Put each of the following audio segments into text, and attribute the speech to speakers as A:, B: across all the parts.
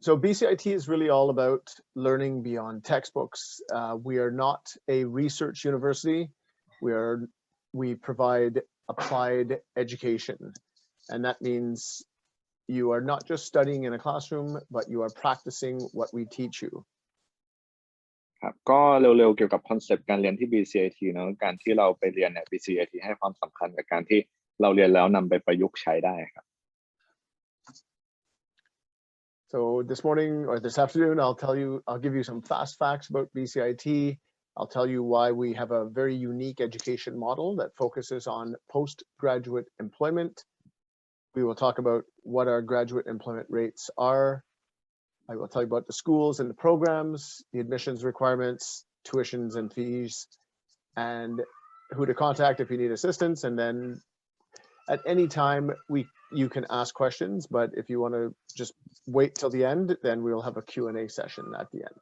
A: So BCIT is really all about learning beyond textbooks. We are not a research university. We provide applied education, and that means you are not just studying in a classroom, but you are practicing what we teach you.
B: ครับก็เร็วๆเกี่ยวกับคอนเซปต์การเรียนที่ BCIT เนอะการที่เราไปเรียนเนี่ย BCIT ให้ความสำคัญกับการที่เราเรียนแล้วนำไปประยุกต์ใช้ได้ครับ
A: So this morning or this afternoon, I'll give you some fast facts about BCIT. I'll tell you why we have a very unique education model that focuses on postgraduate employment. We will talk about what our graduate employment rates are. I will tell you about the schools and the programs, the admissions requirements, tuitions and fees, and who to contact if you need assistance. And then at any time, you can ask questions, but if you want to just wait till the end, then we'll have a Q&A session at the end.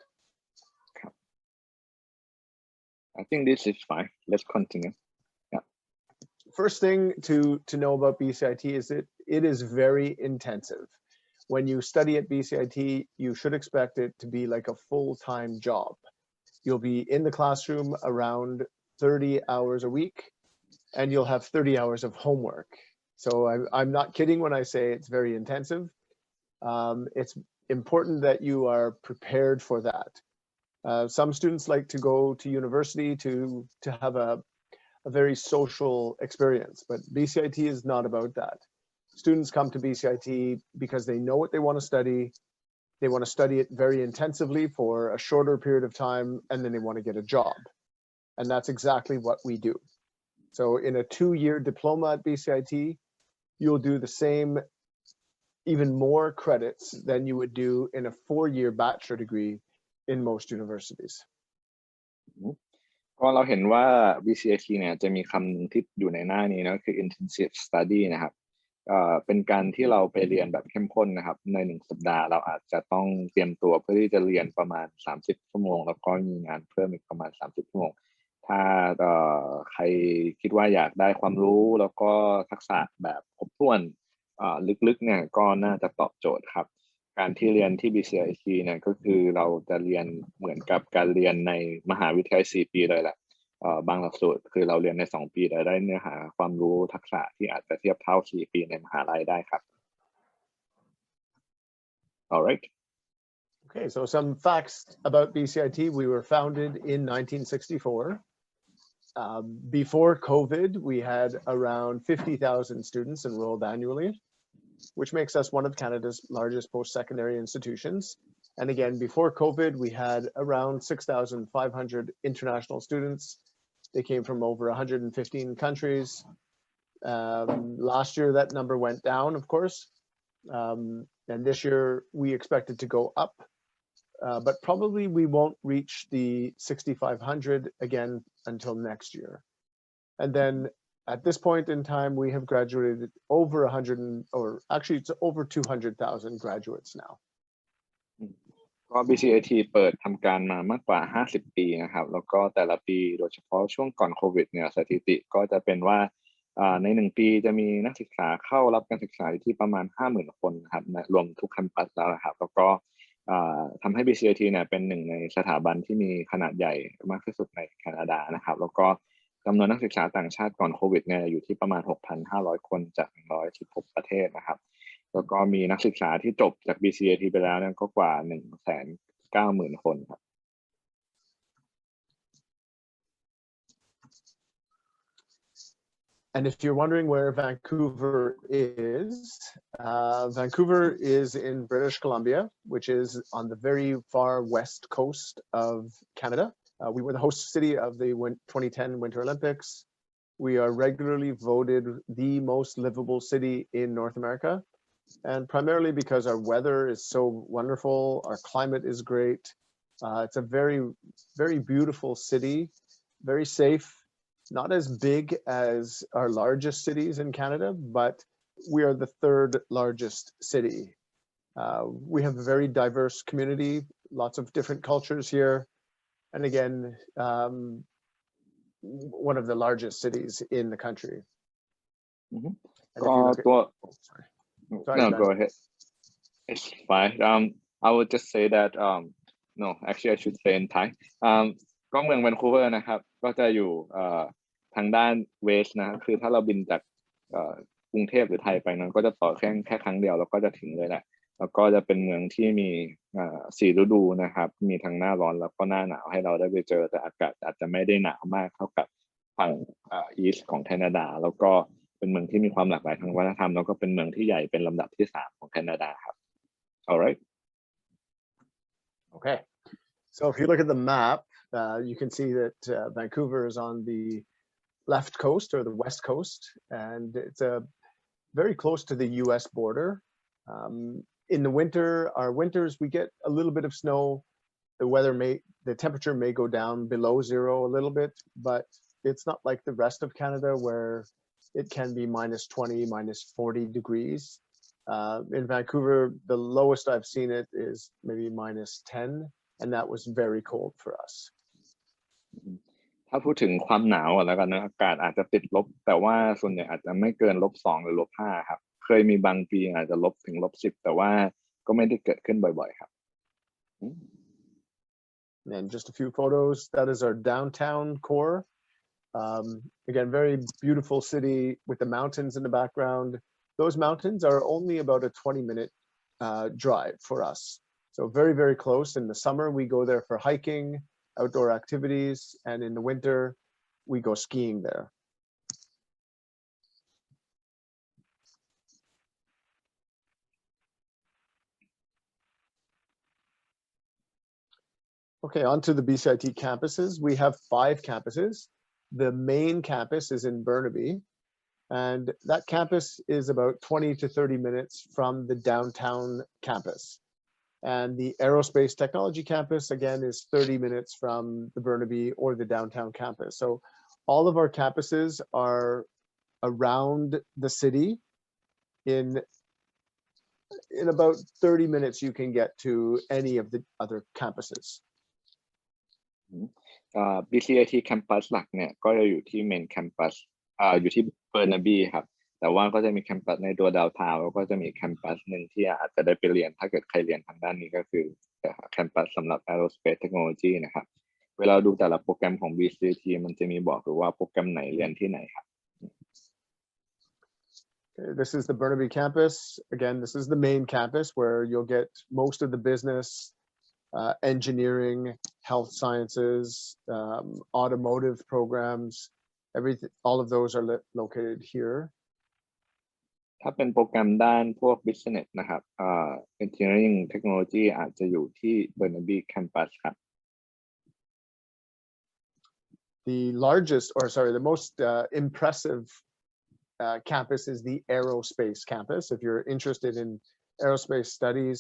B: I think this is fine. Let's continue. Yeah.
A: First thing to know about BCIT is that it is very intensive. When you study at BCIT, you should expect it to be like a full-time job. You'll be in the classroom around 30 hours a week, and you'll have 30 hours of homework. So I'm not kidding when I say it's very intensive. It's important that you are prepared for that. Some students like to go to university to have a very social experience, but BCIT is not about that. Students come to BCIT because they know what they want to study. They want to study it very intensively for a shorter period of time, and then they want to get a job. And that's exactly what we do. So in a 2-year diploma at BCIT, you'll do the same, even more credits than you would do in a 4-year bachelor degree in most universities.
B: ก็เราเห็นว่า BCIT เนี่ยจะมีคำหนึ่งที่อยู่ในหน้านี้นะคือ intensive study นะครับเป็นการที่เราไปเรียนแบบเข้มข้นนะครับใน1 สัปดาห์เราอาจจะต้องเตรียมตัวเพื่อที่จะเรียนประมาณ30 ชั่วโมงแล้วก็มีงานเพิ่มอีกประมาณ30 ชั่วโมงถ้าใครคิดว่าอยากได้ความรู้แล้วก็ทักษะแบบครบถ้วนลึกๆเนี่ยก็น่าจะตอบโจทย์ครับการที่เรียนที่ BCIT เนี่ยก็คือเราจะเรียนเหมือนกับการเรียนในมหาวิทยาลัย4 ปีเลยแหละบางหลักสูตรคือเราเรียนใน2 ปีแต่ได้เนื้อหาความรู้ทักษะที่อาจจะเทียบเท่า4 ปีในมหาลัยได้ครับ All right.
A: Okay, so some facts about BCIT. We were founded in 1964. Before COVID, we had around 50,000 students enrolled annually, which makes us one of Canada's largest post-secondary institutions. And again, before COVID, we had around 6,500 international students. They came from over 115 countries. Last year, that number went down, of course. And this year, we expect it to go up. But probably we won't reach the 6,500 again until next year. And then at this point in time, we have graduated over 100, or actually it's over 200,000 graduates now.
B: ก็ BCIT เปิดทำการมามากกว่า50 ปีนะครับแล้วก็แต่ละปีโดยเฉพาะช่วงก่อนโควิดเนี่ยสถิติก็จะเป็นว่าใน1 ปีจะมีนักศึกษาเข้ารับการศึกษาที่ประมาณ 50,000 คนนะครับรวมทุกแคมปัสแล้วนะครับแล้วก็ทำให้ BCIT เนี่ยเป็นหนึ่งในสถาบันที่มีขนาดใหญ่มากที่สุดในแคนาดานะครับแล้วก็จำนวนนักศึกษาต่างชาติก่อนโควิดเนี่ยอยู่ที่ประมาณ 6,500 คนจาก116 ประเทศนะครับแล้วก็มีนักศึกษาที่จบจาก BCIT ไปแล้วเนี่ยก็กว่า 190,000 คนครับ
A: And if you're wondering where Vancouver is in British Columbia, which is on the very far west coast of Canada. We were the host city of the 2010 Winter Olympics. We are regularly voted the most livable city in North America, and primarily because our weather is so wonderful, our climate is great. It's a very, very beautiful city, very safe. Not as big as our largest cities in Canada, but we are the 3rd largest city. We have a very diverse community, lots of different cultures here. And again, one of the largest cities in the country.
B: No, go ahead. It's fine. I would just say that no actually I should say in Thai ก็เมืองแวนคูเวอร์นะครับก็จะอยู่ทางด้านเวสนะคือถ้าเราบินจากกรุงเทพหรือไทยไปนั้นก็จะต่อแค่ครั้งเดียวแล้วก็จะถึงเลยแหละแล้วก็จะเป็นเมืองที่มี4ฤดูนะครับมีทั้งหน้าร้อนแล้วก็หน้าหนาวให้เราได้ไปเจอแต่อากาศอาจจะไม่ได้หนาวมากเท่ากับฝั่งอีสต์ของแคนาดาแล้วก็เป็นเมืองที่มีความหลากหลายทางวัฒนธรรมแล้วก็เป็นเมืองที่ใหญ่เป็นลำดับที่3ของแคนาดาครับ alright
A: Okay, so if you look at the map, you can see that Vancouver is on the left coast or the west coast, and it's very close to the U.S. border. In the winter, our winters, we get a little bit of snow. The temperature may go down below zero a little bit, but it's not like the rest of Canada where it can be -20, -40 degrees. In Vancouver, the lowest I've seen it is maybe -10, and that was very cold for us.
B: ถ้าพูดถึงความหนาวแล้วกันนะอากาศอาจจะติดลบแต่ว่าส่วนใหญ่อาจจะไม่เกิน-2 หรือ-5ครับเคยมีบางปีอาจจะลบถึง-10แต่ว่าก็ไม่ได้เกิดขึ้นบ่อยๆครับ
A: And just a few photos. That is our downtown core. Again, very beautiful city with the mountains in the background. Those mountains are only about a 20-minute drive for us. So very, very close. In the summer, we go there for hiking, outdoor activities, and in the winter, we go skiing there. Okay, on to the BCIT campuses. We have 5 campuses. The main campus is in Burnaby, and that campus is about 20 to 30 minutes from the downtown campus. And the aerospace technology campus, again, is 30 minutes from the Burnaby or the downtown campus. So all of our campuses are around the city. In about 30 minutes, you can get to any of the other campuses.
B: BCIT campus หลักเนี่ยก็จะอยู่ที่เมนแคมปัสอยู่ที่เบอร์นาบีครับแต่ว่าก็จะมีแคมปัสในตัวดาวน์ทาวน์แล้วก็จะมีแคมปัสหนึ่งที่อาจจะได้ไปเรียนถ้าเกิดใครเรียนทางด้านนี้ก็คือแคมปัสสำหรับ Aerospace Technology นะครับเวลาดูแต่ละโปรแกรมของ BCIT มันจะมีบอกหรือว่าโปรแกรมไหนเรียนที่ไหนครับ
A: This is the Burnaby campus. Again, this is the main campus where you'll get most of the business, engineering, health sciences, automotive programs. Everything, all of those are located here.
B: ถ้าเป็นโปรแกรมด้านพวก business นะครับengineering technology อาจจะอยู่ที่ Burnaby campus ครับ
A: The most impressive campus is the aerospace campus. If you're interested in aerospace studies,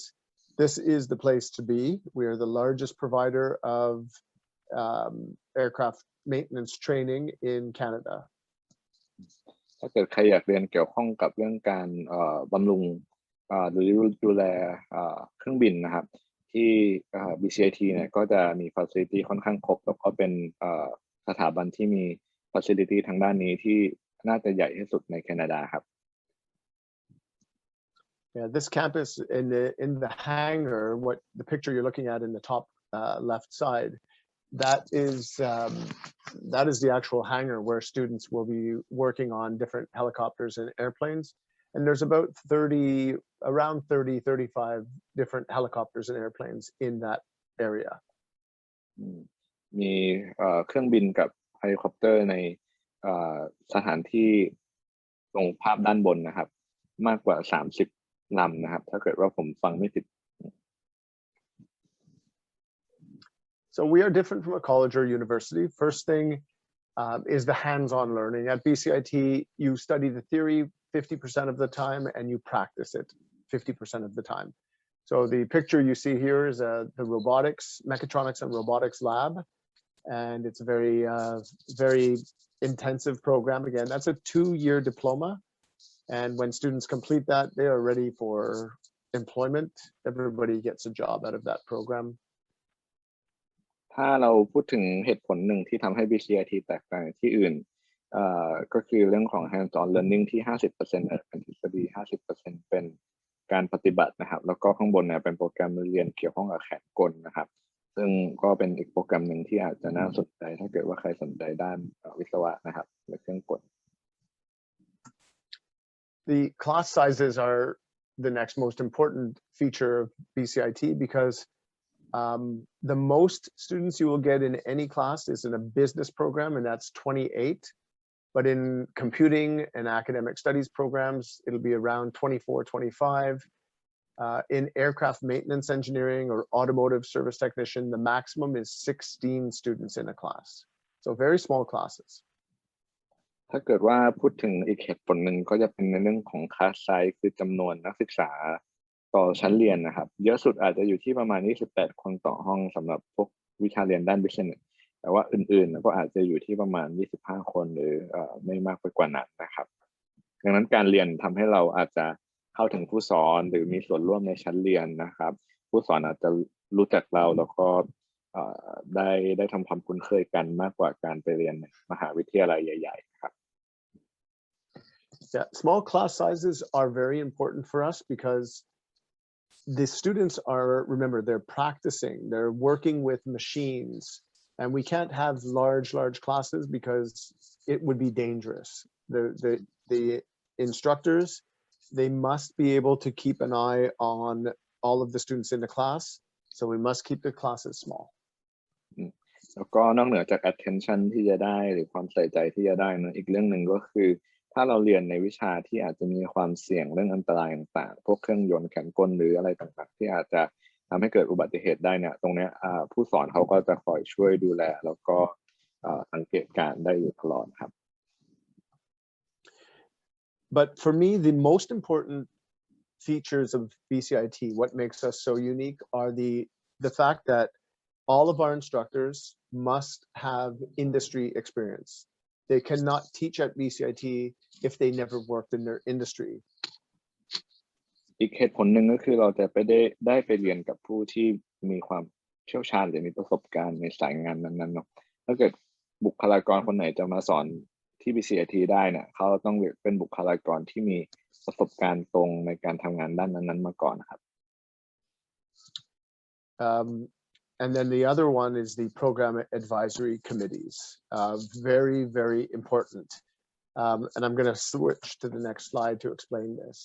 A: this is the place to be. We are the largest provider of aircraft maintenance training in Canada.
B: ถ้าเกิดใครอยากเรียนเกี่ยวข้องกับเรื่องการบำรุงหรือดูแลเครื่องบินนะครับที่ BCIT เนี่ยก็จะมี facility ค่อนข้างครบแล้วก็เป็นสถาบันที่มี facility ทางด้านนี้ที่น่าจะใหญ่ที่สุดในแคนาดาครับ
A: Yeah, this campus in the hangar, what the picture you're looking at in the top left side, that is the actual hangar where students will be working on different helicopters and airplanes. And there's about 35 different helicopters and airplanes in that area.
B: มีเครื่องบินกับเฮลิคอปเตอร์ในสถานที่ตรงภาพด้านบนนะครับมากกว่า30 ลำนะครับถ้าเกิดว่าผมฟังไม่ผิด
A: So we are different from a college or university. First thing is the hands-on learning. At BCIT, you study the theory 50% of the time and you practice it 50% of the time. So the picture you see here is the mechatronics and robotics lab. And it's a very intensive program. Again, that's a 2-year diploma. And when students complete that, they are ready for employment. Everybody gets a job out of that program.
B: ถ้าเราพูดถึงเหตุผลหนึ่งที่ทำให้ BCIT แตกต่างที่อื่นก็คือเรื่องของ hands-on learning ที่ 50% เป็นทฤษฎี 50% เป็น การปฏิบัตินะครับแล้วก็ข้างบนเนี่ยเป็นโปรแกรมเรียนเกี่ยวข้องกับแขนกลนะครับซึ่งก็เป็นอีกโปรแกรมหนึ่งที่อาจจะน่าสนใจถ้าเกิดว่าใครสนใจด้านวิศวะนะครับหรือเครื่องกล
A: The class sizes are the next most important feature of BCIT because the most students you will get in any class is in a business program, and that's 28. But in computing and academic studies programs, it'll be around 24, 25. In aircraft maintenance engineering or automotive service technician, the maximum is 16 students in a class. So very small classes.
B: ถ้าเกิดว่าพูดถึงอีกเหตุผลหนึ่งก็จะเป็นในเรื่องของคลาสไซส์คือจำนวนนักศึกษาต่อชั้นเรียนนะครับเยอะสุดอาจจะอยู่ที่ประมาณ28คนต่อห้องสำหรับพวกวิชาเรียนด้าน business แต่ว่าอื่นๆก็อาจจะอยู่ที่ประมาณ25คนหรือไม่มากไปกว่านั้นนะครับดังนั้นการเรียนทำให้เราอาจจะเข้าถึงผู้สอนหรือมีส่วนร่วมในชั้นเรียนนะครับผู้สอนอาจจะรู้จักเราแล้วก็ได้ทำความคุ้นเคยกันมากกว่าการไปเรียนในมหาวิทยาลัยใหญ่ๆครับ
A: Yeah, small class sizes are very important for us because the students are, remember, they're practicing, they're working with machines, and we can't have large classes because it would be dangerous. The instructors, they must be able to keep an eye on all of the students in the class, so we must keep the classes small.
B: แล้วก็นอกเหนือจาก attention ที่จะได้หรือความใส่ใจที่จะได้นะอีกเรื่องหนึ่งก็คือถ้าเราเรียนในวิชาที่อาจจะมีความเสี่ยงเรื่องอันตรายต่างๆพวกเครื่องยนต์แขนกลหรืออะไรต่างๆที่อาจจะทำให้เกิดอุบัติเหตุได้เนี่ยตรงนี้ผู้สอนเขาก็จะคอยช่วยดูแลแล้วก็สังเกตการณ์ได้อยู่ตลอดครับ
A: But for me, the most important features of BCIT, what makes us so unique, are the fact that all of our instructors must have industry experience. They cannot teach at BCIT if they never worked in their industry.
B: อีกเหตุผลหนึ่งก็คือเราจะได้ไปเรียนกับผู้ที่มีความเชี่ยวชาญหรือมีประสบการณ์ในสายงานนั้นๆเนาะถ้าเกิดบุคลากรคนไหนจะมาสอนที่ BCIT ได้เนี่ยเขาต้องเป็นบุคลากรที่มีประสบการณ์ตรงในการทำงานด้านนั้นๆมาก่อนครับ
A: And then the other one is the program advisory committees. Very, very important. And I'm going to switch to the next slide to explain this.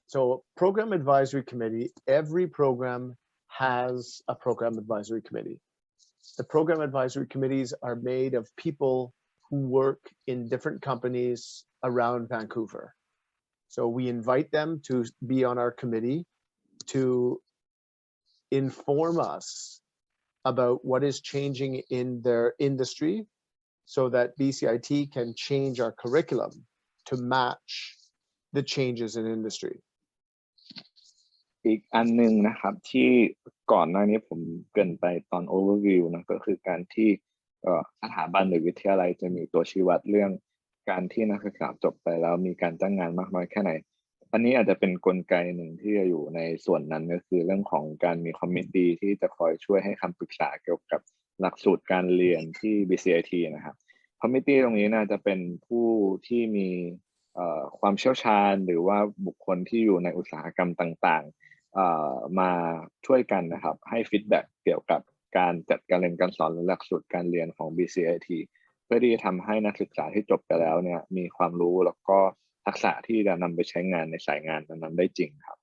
A: So program advisory committee, every program has a program advisory committee. The program advisory committees are made of people who work in different companies around Vancouver. So we invite them to be on our committee to inform us about what is changing in their industry so that BCIT can change our curriculum to match the changes in industry.
B: อีกอันหนึ่งนะครับที่ก่อนหน้านี้ผมเกริ่นไปตอน overview นะก็คือการที่สถาบันหรือวิทยาลัยจะมีตัวชี้วัดเรื่องการที่นักศึกษาจบไปแล้วมีการจ้างงานมากน้อยแค่ไหนอันนี้อาจจะเป็นกลไกหนึ่งที่จะอยู่ในส่วนนั้นก็คือเรื่องของการมีคอมมิตตี้ที่จะคอยช่วยให้คำปรึกษาเกี่ยวกับหลักสูตรการเรียนที่ BCIT นะครับคอมมิตตี้ตรงนี้น่าจะเป็นผู้ที่มีความเชี่ยวชาญหรือว่าบุคคลที่อยู่ในอุตสาหกรรมต่างๆมาช่วยกันนะครับให้ฟีดแบ็กเกี่ยวกับการจัดการเรียนการสอนหรือหลักสูตรการเรียนของ BCIT เพื่อที่จะทำให้นักศึกษาที่จบไปแล้วเนี่ยมีความรู้แล้วก็ทักษะที่จะนำไปใช้งานในสายงานนั้นได้จริงครับ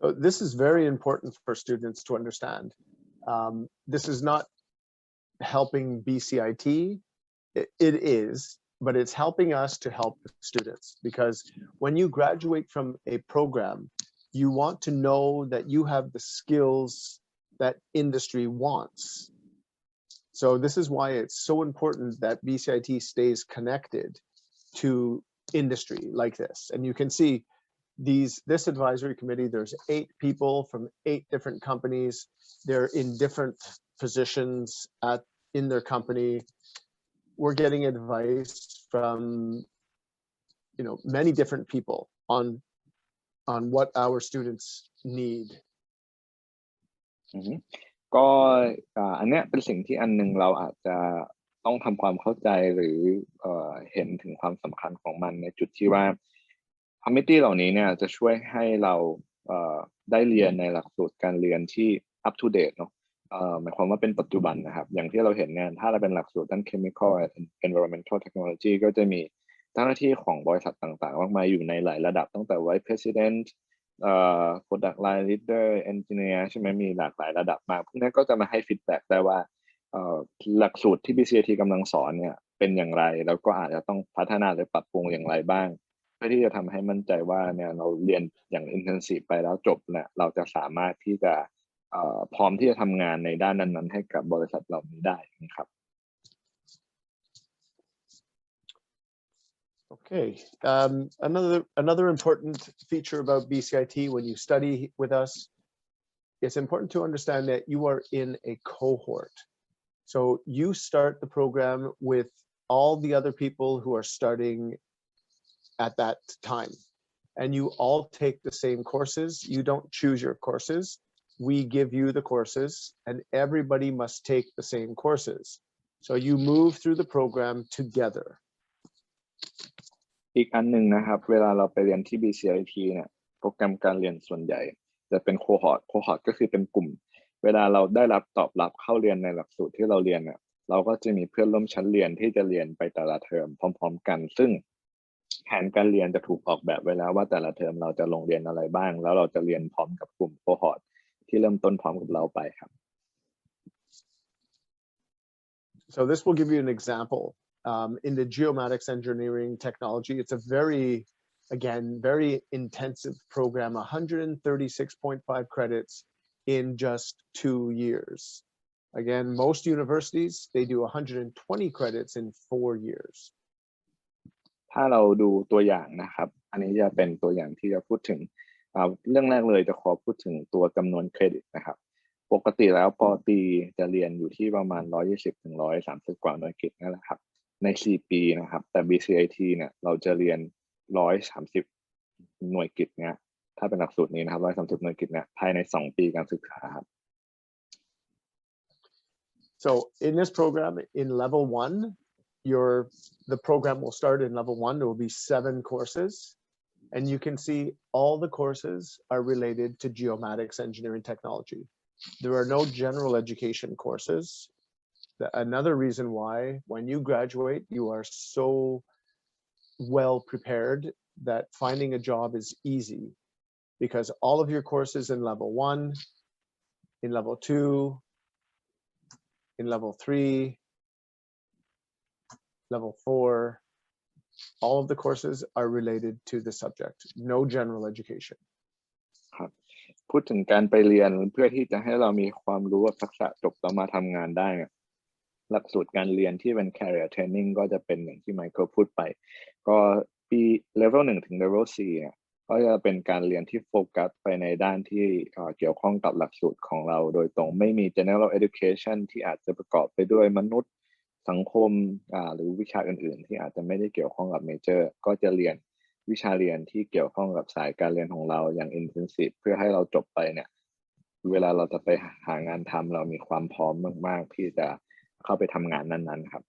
A: So this is very important for students to understand. This is not helping BCIT. It is, but it's helping us to help students because when you graduate from a program, you want to know that you have the skills that industry wants. So this is why it's so important that BCIT stays connected to industry like this. And you can see this advisory committee, there's 8 people from 8 different companies. They're in different positions in their company. We're getting advice from many different people on what our students need.
B: ก็อันเนี้ยเป็นสิ่งที่อันนึงเราอาจจะต้องทำความเข้าใจหรือเห็นถึงความสำคัญของมันในจุดที่ว่า คอมมิตี้เหล่านี้เนี่ยจะช่วยให้เราได้เรียนในหลักสูตรการเรียนที่ up to date เนาะหมายความว่าเป็นปัจจุบันนะครับอย่างที่เราเห็นเนี่ยถ้าเราเป็นหลักสูตรด้าน chemical and environmental technology ก็จะมีเจ้าหน้าที่ของบริษัทต่างๆมากมายอยู่ในหลายระดับตั้งแต่ vice president product line leader engineer ใช่ไหมมีหลากหลายระดับมากพวกนี้ก็จะมาให้ feedback ได้ว่าหลักสูตรที่ BCIT กำลังสอนเนี่ยเป็นอย่างไรแล้วก็อาจจะต้องพัฒนาหรือปรับปรุงอย่างไรบ้างเพื่อที่จะทำให้มั่นใจว่าเนี่ยเราเรียนอย่าง intensive ไปแล้วจบเนี่ยเราจะสามารถที่จะพร้อมที่จะทำงานในด้านนั้นๆให้กับบริษัทเหล่านี้ได้นะครับ
A: Okay. Another important feature about BCIT when you study with us, it's important to understand that you are in a cohort. So you start the program with all the other people who are starting at that time. And you all take the same courses. You don't choose your courses. We give you the courses and everybody must take the same courses. So you move through the program together.
B: อีกอันหนึ่งนะครับเวลาเราไปเรียนที่ BCIT เนี่ยโปรแกรมการเรียนส่วนใหญ่จะเป็นโคฮอร์ตก็คือเป็นกลุ่มเวลาเราได้รับตอบรับเข้าเรียนในหลักสูตรที่เราเรียนเนี่ยเราก็จะมีเพื่อนร่วมชั้นเรียนที่จะเรียนไปแต่ละเทอมพร้อมๆกันซึ่งแผนการเรียนจะถูกออกแบบไว้แล้วว่าแต่ละเทอมเราจะลงเรียนอะไรบ้างแล้วเราจะเรียนพร้อมกับกลุ่มโคฮอร์ตที่เริ่มต้นพร้อมกับเราไปครับ
A: So this will give you an example. In the geomatics engineering technology, it's a very intensive program, 136.5 credits in just 2 years. Again, most universities, they do 120 credits in 4 years.
B: ถ้าเราดูตัวอย่างนะครับอันนี้จะเป็นตัวอย่างที่จะพูดถึงเรื่องแรกเลยจะขอพูดถึงตัวจำนวนเครดิตนะครับปกติแล้วปอตรีจะเรียนอยู่ที่ประมาณ120ถึง130กว่าหน่วยกิตนั่นแหละครับใน4ปีนะครับแต่ BCIT เนี่ยเราจะเรียน130หน่วยกิตเนี่ยถ้าเป็นหลักสูตรนี้นะครับ130หน่วยกิตเนี่ยภายใน2ปีการศึกษาครับ
A: So in this program in level 1 the program will start in level 1. There will be 7 courses and you can see all the courses are related to geomatics engineering technology. There are no general education courses. Another reason why when you graduate, you are so well prepared that finding a job is easy because all of your courses in level 1, in level 2, in level 3, level 4, all of the courses are related to the subject, no general education.
B: ครับพูดถึงการไปเรียนเพื่อที่จะให้เรามีความรู้ว่าทักษะจบแล้วมาทำงานได้หลักสูตรการเรียนที่เป็น career training ก็จะเป็นอย่างที่ไมเคิลพูดไปก็ปี level 1 ถึง level 4เนี่ยก็จะเป็นการเรียนที่โฟกัสไปในด้านที่เกี่ยวข้องกับหลักสูตรของเราโดยตรงไม่มี general education ที่อาจจะประกอบไปด้วยมนุษย์สังคมหรือวิชาอื่นๆที่อาจจะไม่ได้เกี่ยวข้องกับเมเจอร์ก็จะเรียนวิชาเรียนที่เกี่ยวข้องกับสายการเรียนของเราอย่าง intensive เพื่อให้เราจบไปเนี่ยเวลาเราจะไปหางานทำเรามีความพร้อมมากๆที่จะเข้าไปทำงานนั้นๆครับ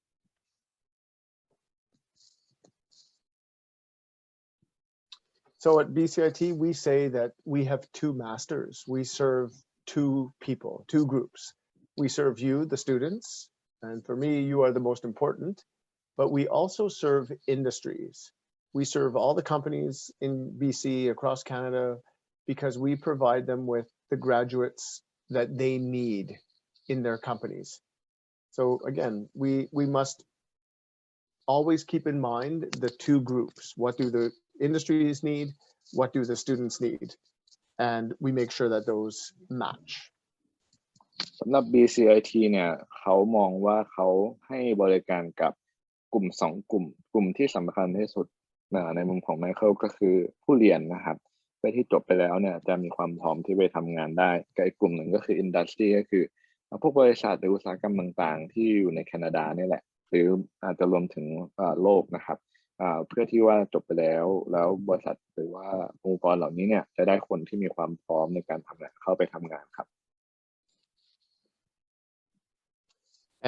A: So at BCIT, we say that we have 2 masters. We serve 2 people, 2 groups. We serve you, the students, and for me, you are the most important, but we also serve industries. We serve all the companies in BC across Canada because we provide them with the graduates that they need in their companies. So again, we must always keep in mind the 2 groups. What do the industries need? What do the students need? And we make sure that those match.
B: สำหรับ BCIT เนี่ยเขามองว่าเขาให้บริการกับกลุ่ม2กลุ่มที่สำคัญที่สุดในมุมของไมเคิลก็คือผู้เรียนนะครับเพื่อที่จบไปแล้วเนี่ยจะมีความพร้อมที่ไปทำงานได้กับอีกกลุ่มหนึ่งก็คือ industry ก็คือพวกบริษัทหรืออุตสาหกรรมต่างๆที่อยู่ในแคนาดานี่แหละหรืออาจจะรวมถึงโลกนะครับเพื่อที่ว่าจบไปแล้วบริษัทหรือว่าองค์กรเหล่านี้เนี่ยจะได้คนที่มีความพร้อมในการทำงานเข้าไปทำงานครับ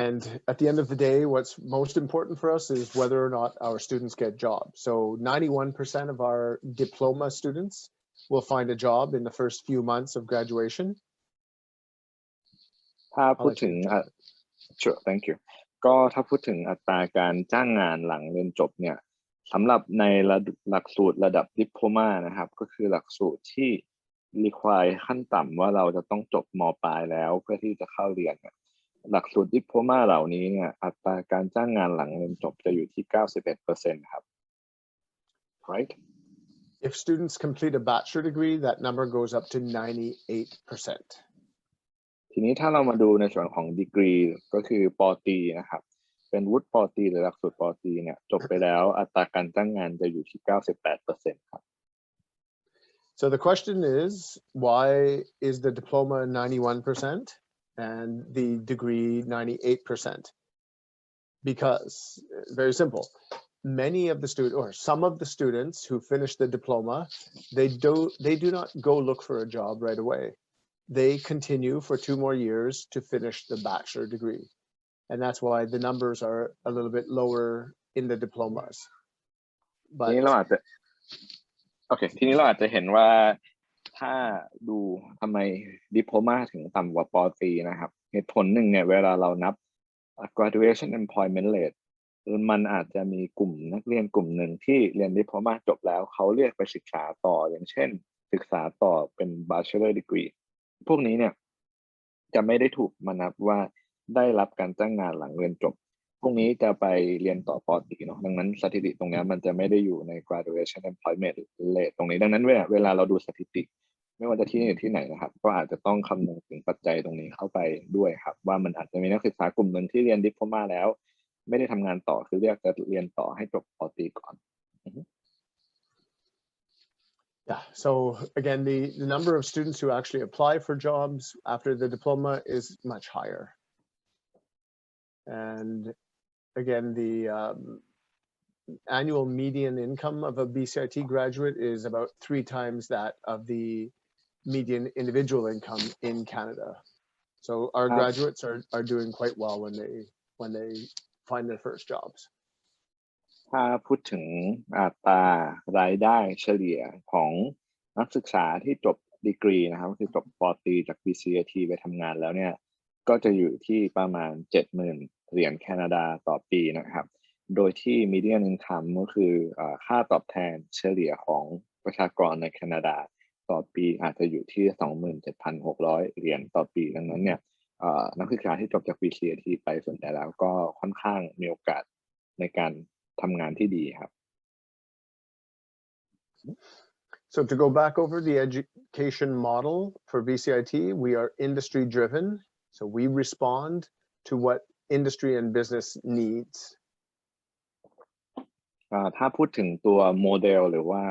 A: And And at the end of the day, what's most important for us is whether or not our students get jobs. So 91% of our diploma students will find a job in the first few months of graduation.
B: ถ้าพูดถึงsure, thank you ก็ถ้าพูดถึงอัตราการจ้างงานหลังเรียนจบเนี่ยสำหรับในหลักสูตรระดับ Diploma นะครับก็คือหลักสูตรที่ require ขั้นต่ำว่าเราจะต้องจบม.ปลายแล้วเพื่อที่จะเข้าเรียนหลักสูตร Diploma เหล่านี้เนี่ยอัตราการจ้างงานหลังเรียนจบจะอยู่ที่ 91% ครับ right
A: If students complete a bachelor degree, that number goes up to 98%.
B: ทีนี้ถ้าเรามาดูในส่วนของดีกรีก็คือป.ตรีนะครับเป็นวุฒิป.ตรีหรือหลักสูตรป.ตรีเนี่ยจบไปแล้วอัตราการจ้างงานจะอยู่ที่ 98% ครับ
A: So the question is, why is the diploma 91% and the degree 98%? Because very simple. Many of the students, or some of the students who finish the diploma, they do not go look for a job right away. They continue for 2 more years to finish the bachelor degree. And that's why the numbers are a little bit lower in the diplomas. But
B: ทีนี้เราอาจจะเห็นว่าถ้าดูทำไม Diploma ถึงต่ำกว่าป.ตรีนะครับเหตุผลหนึ่งเนี่ยเวลาเรานับ graduation employment rate มันอาจจะมีกลุ่มนักเรียนกลุ่มหนึ่งที่เรียน Diploma จบแล้วเขาเรียกไปศึกษาต่ออย่างเช่นศึกษาต่อเป็น Bachelor degree พวกนี้เนี่ยจะไม่ได้ถูกมานับว่าได้รับการจ้างงานหลังเรียนจบพวกนี้จะไปเรียนต่อป.ตรีเนาะดังนั้นสถิติตรงนี้มันจะไม่ได้อยู่ใน graduation employment rate ตรงนี้ดังนั้นเวลาเราดูสถิติไม่ว่าจะที่นี่หรือที่ไหนนะครับก็อาจจะต้องคำนึงถึงปัจจัยตรงนี้เข้าไปด้วยครับว่ามันอาจจะมีนักศึกษากลุ่มหนึ่งที่เรียน Diploma แล้วไม่ได้ทำงานต่อคือเรียกจะเรียนต่อให้จบป.ตรีก่อน
A: Yeah, so again, the number of students who actually apply for jobs after the diploma is much higher. And again, the annual median income of a BCIT graduate is about 3 times that of the median individual income in Canada. So our graduates are doing quite well when they find their first jobs.
B: ถ้าพูดถึงอัตรารายได้เฉลี่ยของนักศึกษาที่จบดีกรีนะครับคือจบป.ตรีจาก BCIT ไปทำงานแล้วเนี่ยก็จะอยู่ที่ประมาณ 70,000 เหรียญแคนาดาต่อปีนะครับโดยที่ median income ก็คือค่าตอบแทนเฉลี่ยของประชากรในแคนาดาต่อปีอาจจะอยู่ที่ 27,600 เหรียญต่อปีดังนั้นเนี่ยนักศึกษาที่จบจาก BCIT ไปส่วนใหญ่แล้วก็ค่อนข้างมีโอกาสในการทำงานที่ดีครับ
A: So to go back over the education model for BCIT, we are industry driven. So we respond to what industry and business needs.
B: ถ้าพูดถึงตัวโมเดลหรือว่า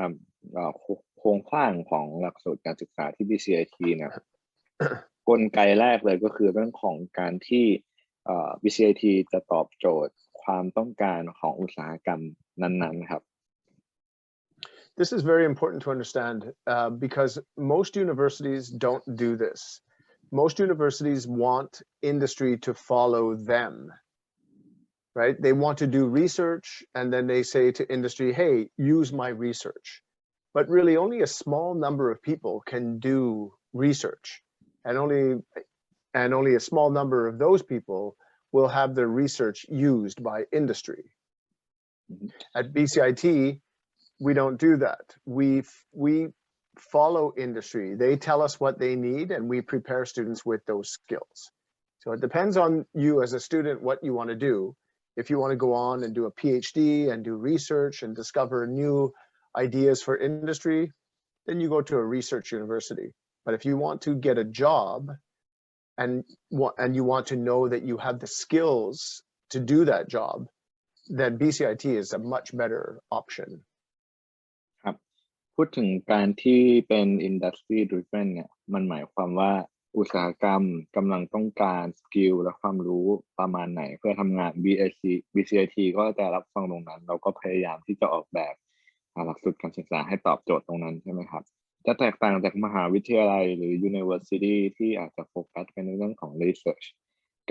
B: โครงสร้างของหลักสูตรการศึกษาที่ BCIT เนี่ย กลไกแรกเลยก็คือเรื่องของการที่BCIT จะตอบโจทย์ความต้องการของอุตสาหกรรมนั้นๆครับ
A: This is very important to understand because most universities don't do this. Most universities want industry to follow them, right? They want to do research and then they say to industry, hey, use my research. But really only a small number of people can do research and only a small number of those people will have their research used by industry. At BCIT, we don't do that. We follow industry. They tell us what they need and we prepare students with those skills. So it depends on you as a student what you want to do. If you want to go on and do a PhD and do research and discover new ideas for industry, then you go to a research university. But if you want to get a job and you want to know that you have the skills to do that job, then BCIT is a much better option.
B: ครับพูดถึงการที่เป็น industry driven เนี่ยมันหมายความว่าอุตสาหกรรมกำลังต้องการสกิลและความรู้ประมาณไหนเพื่อทำงาน BCIT ก็จะรับฟังตรงนั้นเราก็พยายามที่จะออกแบบหลักสูตรการศึกษาให้ตอบโจทย์ตรงนั้นใช่ไหมครับจะแตกต่างจากมหาวิทยาลัยหรือ university ที่อาจจะโฟกัสไปในเรื่องของ research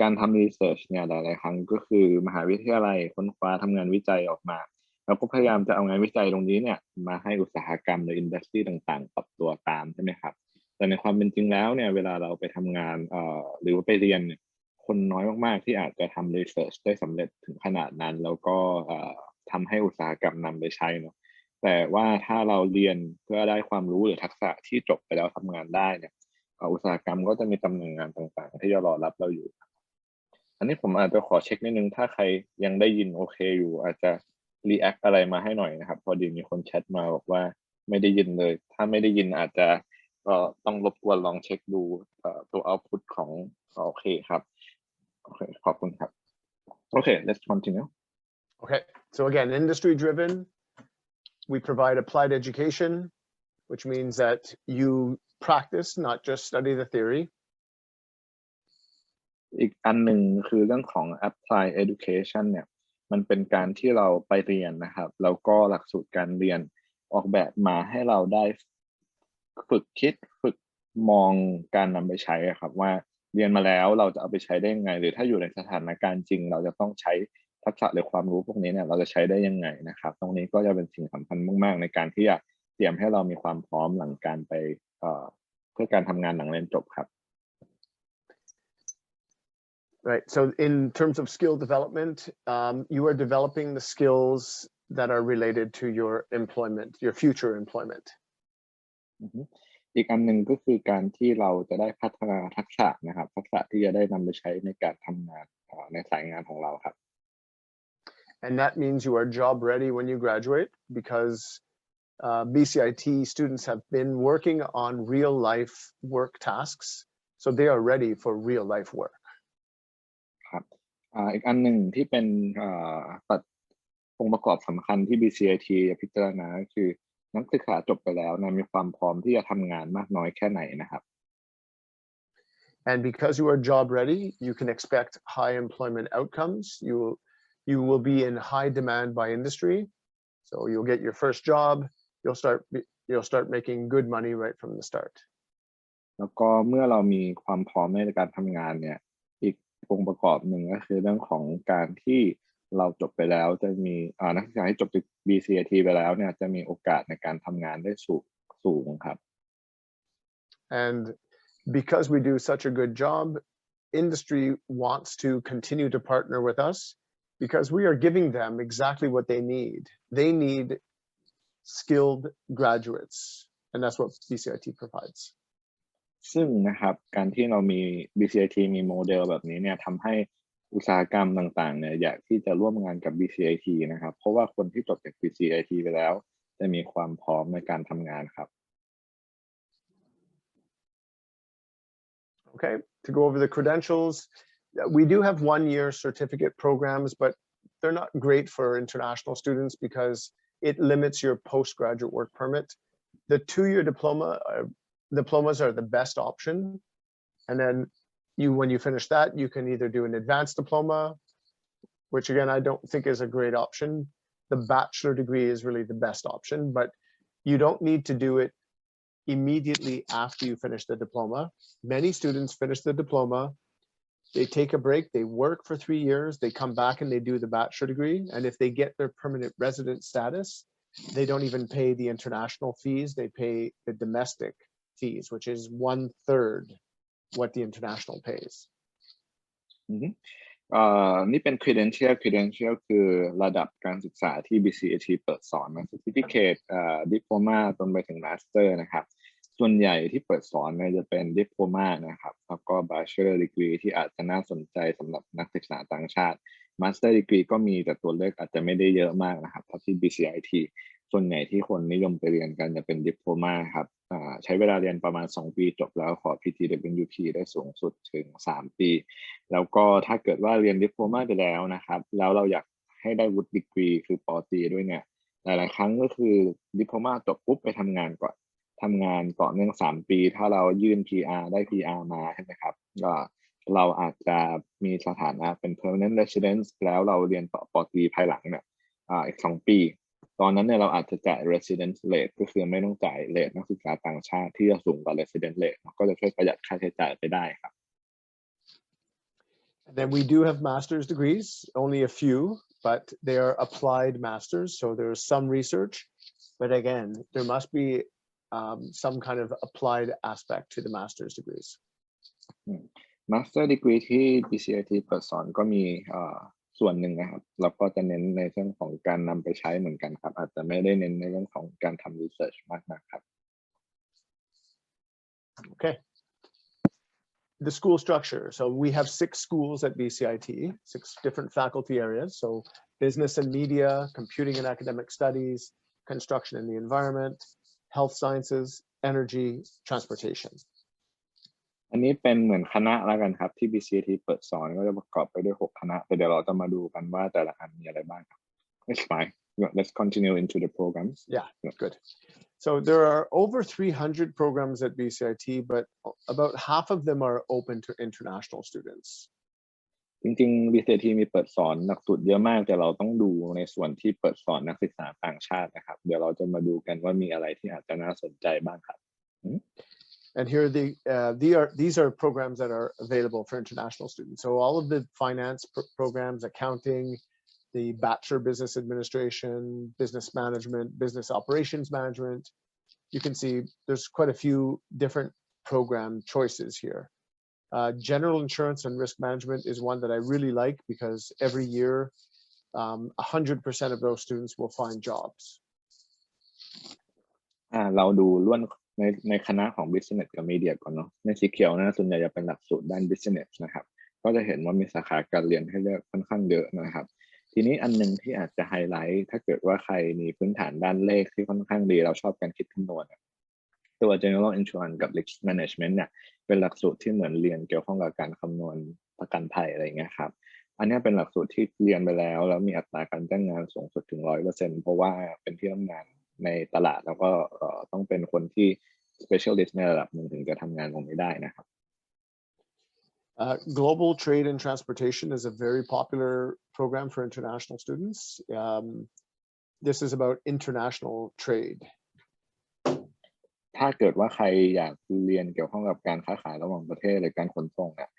B: การทำรีเสิร์ชเนี่ยหลายๆครั้งก็คือมหาวิทยาลัยค้นคว้าทำงานวิจัยออกมาแล้วก็พยายามจะเอางานวิจัยตรงนี้เนี่ยมาให้อุตสาหกรรมหรืออินดัสทรีต่างๆปรับตัวตามใช่ไหมครับแต่ในความเป็นจริงแล้วเนี่ยเวลาเราไปทำงานหรือว่าไปเรียนเนี่ยคนน้อยมากๆที่อาจจะทำรีเสิร์ชได้สำเร็จถึงขนาดนั้นแล้วก็ทำให้อุตสาหกรรมนำไปใช้เนาะแต่ว่าถ้าเราเรียนเพื่อได้ความรู้หรือทักษะที่จบไปแล้วทำงานได้เนี่ยอุตสาหกรรมก็จะมีตำแหน่งงานต่างๆที่จะรอรับเราอยู่อันนี้ผมอาจจะขอเช็คนิดนึงถ้าใครยังได้ยินโอเคอยู่อาจจะรีแอคอะไรมาให้หน่อยนะครับพอดีมีคนแชทมาบอกว่าไม่ได้ยินเลยถ้าไม่ได้ยินอาจจะต้องรบกวนลองเช็คดูตัว output ของโอเคครับโอเคขอบคุณครับโอเค let's continue
A: Okay, so again, industry driven, we provide applied education, which means that you practice, not just study the theory.
B: อีกอันหนึ่งคือเรื่องของ apply education เนี่ยมันเป็นการที่เราไปเรียนนะครับแล้วก็หลักสูตรการเรียนออกแบบมาให้เราได้ฝึกคิดฝึกมองการนำไปใช้ครับว่าเรียนมาแล้วเราจะเอาไปใช้ได้ยังไงหรือถ้าอยู่ในสถานการณ์จริงเราจะต้องใช้ทักษะหรือความรู้พวกนี้เนี่ยเราจะใช้ได้ยังไงนะครับตรงนี้ก็จะเป็นสิ่งสำคัญมากๆในการที่จะเตรียมให้เรามีความพร้อมหลังการไปเพื่อการทำงานหลังเรียนจบครับ
A: Right. So in terms of skill development, you are developing the skills that are related to your employment, your future employment.
B: อีกอันหนึ่งก็คือการที่เราจะได้พัฒนาทักษะนะครับทักษะที่จะได้นำไปใช้ในการทำงานในสายงานของเราครับ
A: And that means you are job ready when you graduate because BCIT students have been working on real life work tasks, so they are ready for real life work.
B: ครับอีกอันหนึ่งที่เป็นองค์ประกอบสำคัญที่ BCIT พิจารณาคือนักศึกษาจบไปแล้วนะมีความพร้อมที่จะทำงานมากน้อยแค่ไหนนะครับ
A: And because you are job ready, you can expect high employment outcomes. You will be in high demand by industry. So you'll get your first job. You'll start making good money right from the start.
B: แล้วก็เมื่อเรามีความพร้อมในการทำงานเนี่ยอีกองค์ประกอบหนึ่งก็คือเรื่องของการที่เราจบไปแล้วจะมีนักศึกษาที่จบจาก BCIT ไปแล้วเนี่ยจะมีโอกาสในการทำงานได้สูงครับ
A: And because we do such a good job, industry wants to continue to partner with us because we are giving them exactly what they need. They need skilled graduates, and that's what BCIT provides.
B: ซึ่งนะครับการที่เรามี BCIT มีโมเดลแบบนี้เนี่ยทำให้อุตสาหกรรมต่างๆเนี่ยอยากที่จะร่วมงานกับ BCIT นะครับเพราะว่าคนที่จบจาก BCIT ไปแล้วจะมีความพร้อมในการทำงานครับ
A: Okay, to go over the credentials, we do have 1-year certificate programs, but they're not great for international students because it limits your postgraduate work permit. The 2-year diplomas are the best option. And then when you finish that, you can either do an advanced diploma, which again, I don't think is a great option. The bachelor degree is really the best option, but you don't need to do it immediately after you finish the diploma. Many students finish the diploma, they take a break, they work for 3 years, they come back and they do the bachelor degree. And if they get their permanent resident status, they don't even pay the international fees, they pay the domestic fees, which is 1/3 what the international pays.
B: นี่เป็น credential คือระดับการศึกษาที่ BCIT เปิดสอนนะ certificate diploma จนไปถึง master นะครับส่วนใหญ่ที่เปิดสอนเนี่ยจะเป็น diploma นะครับแล้วก็ bachelor degree ที่อาจจะน่าสนใจสำหรับนักศึกษาต่างชาติ master degree ก็มีแต่ตัวเลือกอาจจะไม่ได้เยอะมากนะครับเท่าที่ BCIT ส่วนใหญ่ที่คนนิยมไปเรียนกันจะเป็น diploma ครับใช้เวลาเรียนประมาณ2 ปีจบแล้วขอ PTWP ได้สูงสุดถึง3 ปีแล้วก็ถ้าเกิดว่าเรียน Diploma ไปแล้วนะครับแล้วเราอยากให้ได้วุฒิดีกรีคือป.ตรีด้วยเนี่ยหลายๆครั้งก็คือ Diploma จบปุ๊บไปทำงานก่อนทำงานต่อเนื่อง3 ปีถ้าเรายื่น PR ได้ PR มาใช่ไหมครับก็เราอาจจะมีสถานะเป็น Permanent Resident แล้วเราเรียนต่อป.ตรีภายหลังเนี่ยอีก2 ปีตอนนั้นเนี่ยเราอาจจะจ่าย residence rate ก็คือไม่ต้องจ่ายเรทนักศึกษาต่างชาติที่จะสูงกว่า residence rate ก็จะช่วยประหยัดค่าใช้จ่ายไปได้ครับ
A: Then we do have master's degrees, only a few, but they are applied masters. So there's some research, but again, there must be some kind of applied aspect to the master's degrees.
B: Master Degree ที่ BCIT เปิดสอนก็มีส่วนหนึ่งนะครับแล้วก็จะเน้นในเรื่องของการนำไปใช้เหมือนกันครับอาจจะไม่ได้เน้นในเรื่องของการทำ research มากนักครับ
A: Okay. The school structure. So we have 6 schools at BCIT, 6 different faculty areas. So business and media, computing and academic studies, construction and the environment, health sciences, energy, transportation.
B: อันนี้เป็นเหมือนคณะแล้วกันครับที่ BCIT เปิดสอนก็จะประกอบไปด้วย6คณะแต่เดี๋ยวเราจะมาดูกันว่าแต่ละอันมีอะไรบ้างครับ It's fine. Let's continue into the programs.
A: Yeah, good. So there are over 300 programs at BCIT, but about half of them are open to international students.
B: จริงๆ BCIT มีเปิดสอนหลักสูตรเยอะมากแต่เราต้องดูในส่วนที่เปิดสอนนักศึกษาต่างชาตินะครับเดี๋ยวเราจะมาดูกันว่ามีอะไรที่อาจจะน่าสนใจบ้างครับ
A: And here these are programs that are available for international students. So all of the finance programs, accounting, the Bachelor Business Administration, Business Management, Business Operations Management. You can see there's quite a few different program choices here. General Insurance and Risk Management is one that I really like because every year 100% of those students will find jobs.
B: เราดูล้วนในคณะของ Business กับ Media ก่อนเนาะในสีเขียวนะส่วนใหญ่จะเป็นหลักสูตรด้าน Business นะครับก็จะเห็นว่ามีสาขาการเรียนให้เลือกค่อนข้างเยอะนะครับทีนี้อันนึงที่อาจจะไฮไลท์ถ้าเกิดว่าใครมีพื้นฐานด้านเลขที่ค่อนข้างดีเราชอบการคิดคำนวณตัว General Insurance กับ Risk Management เนี่ยเป็นหลักสูตรที่เหมือนเรียนเกี่ยวข้องกับการคำนวณประกันภัยอะไรอย่างเงี้ยครับอันนี้เป็นหลักสูตรที่เรียนไปแล้วมีอัตราการจ้างงานสูงสุดถึง 100% เพราะว่าเป็นที่ต้องงานในตลาดแล้วก็ต้องเป็นคนที่ specialist ในระดับหนึ่งถึงจะทำงานตรงนี้ได้นะครับ
A: Global Trade and Transportation is a very popular program for international students. This is about international trade.
B: ถ้าเกิดว่าใครอยากเรียนเกี่ยวข้องกับการค้าขายระหว่างประเทศหรือการขนส่งเนี่ย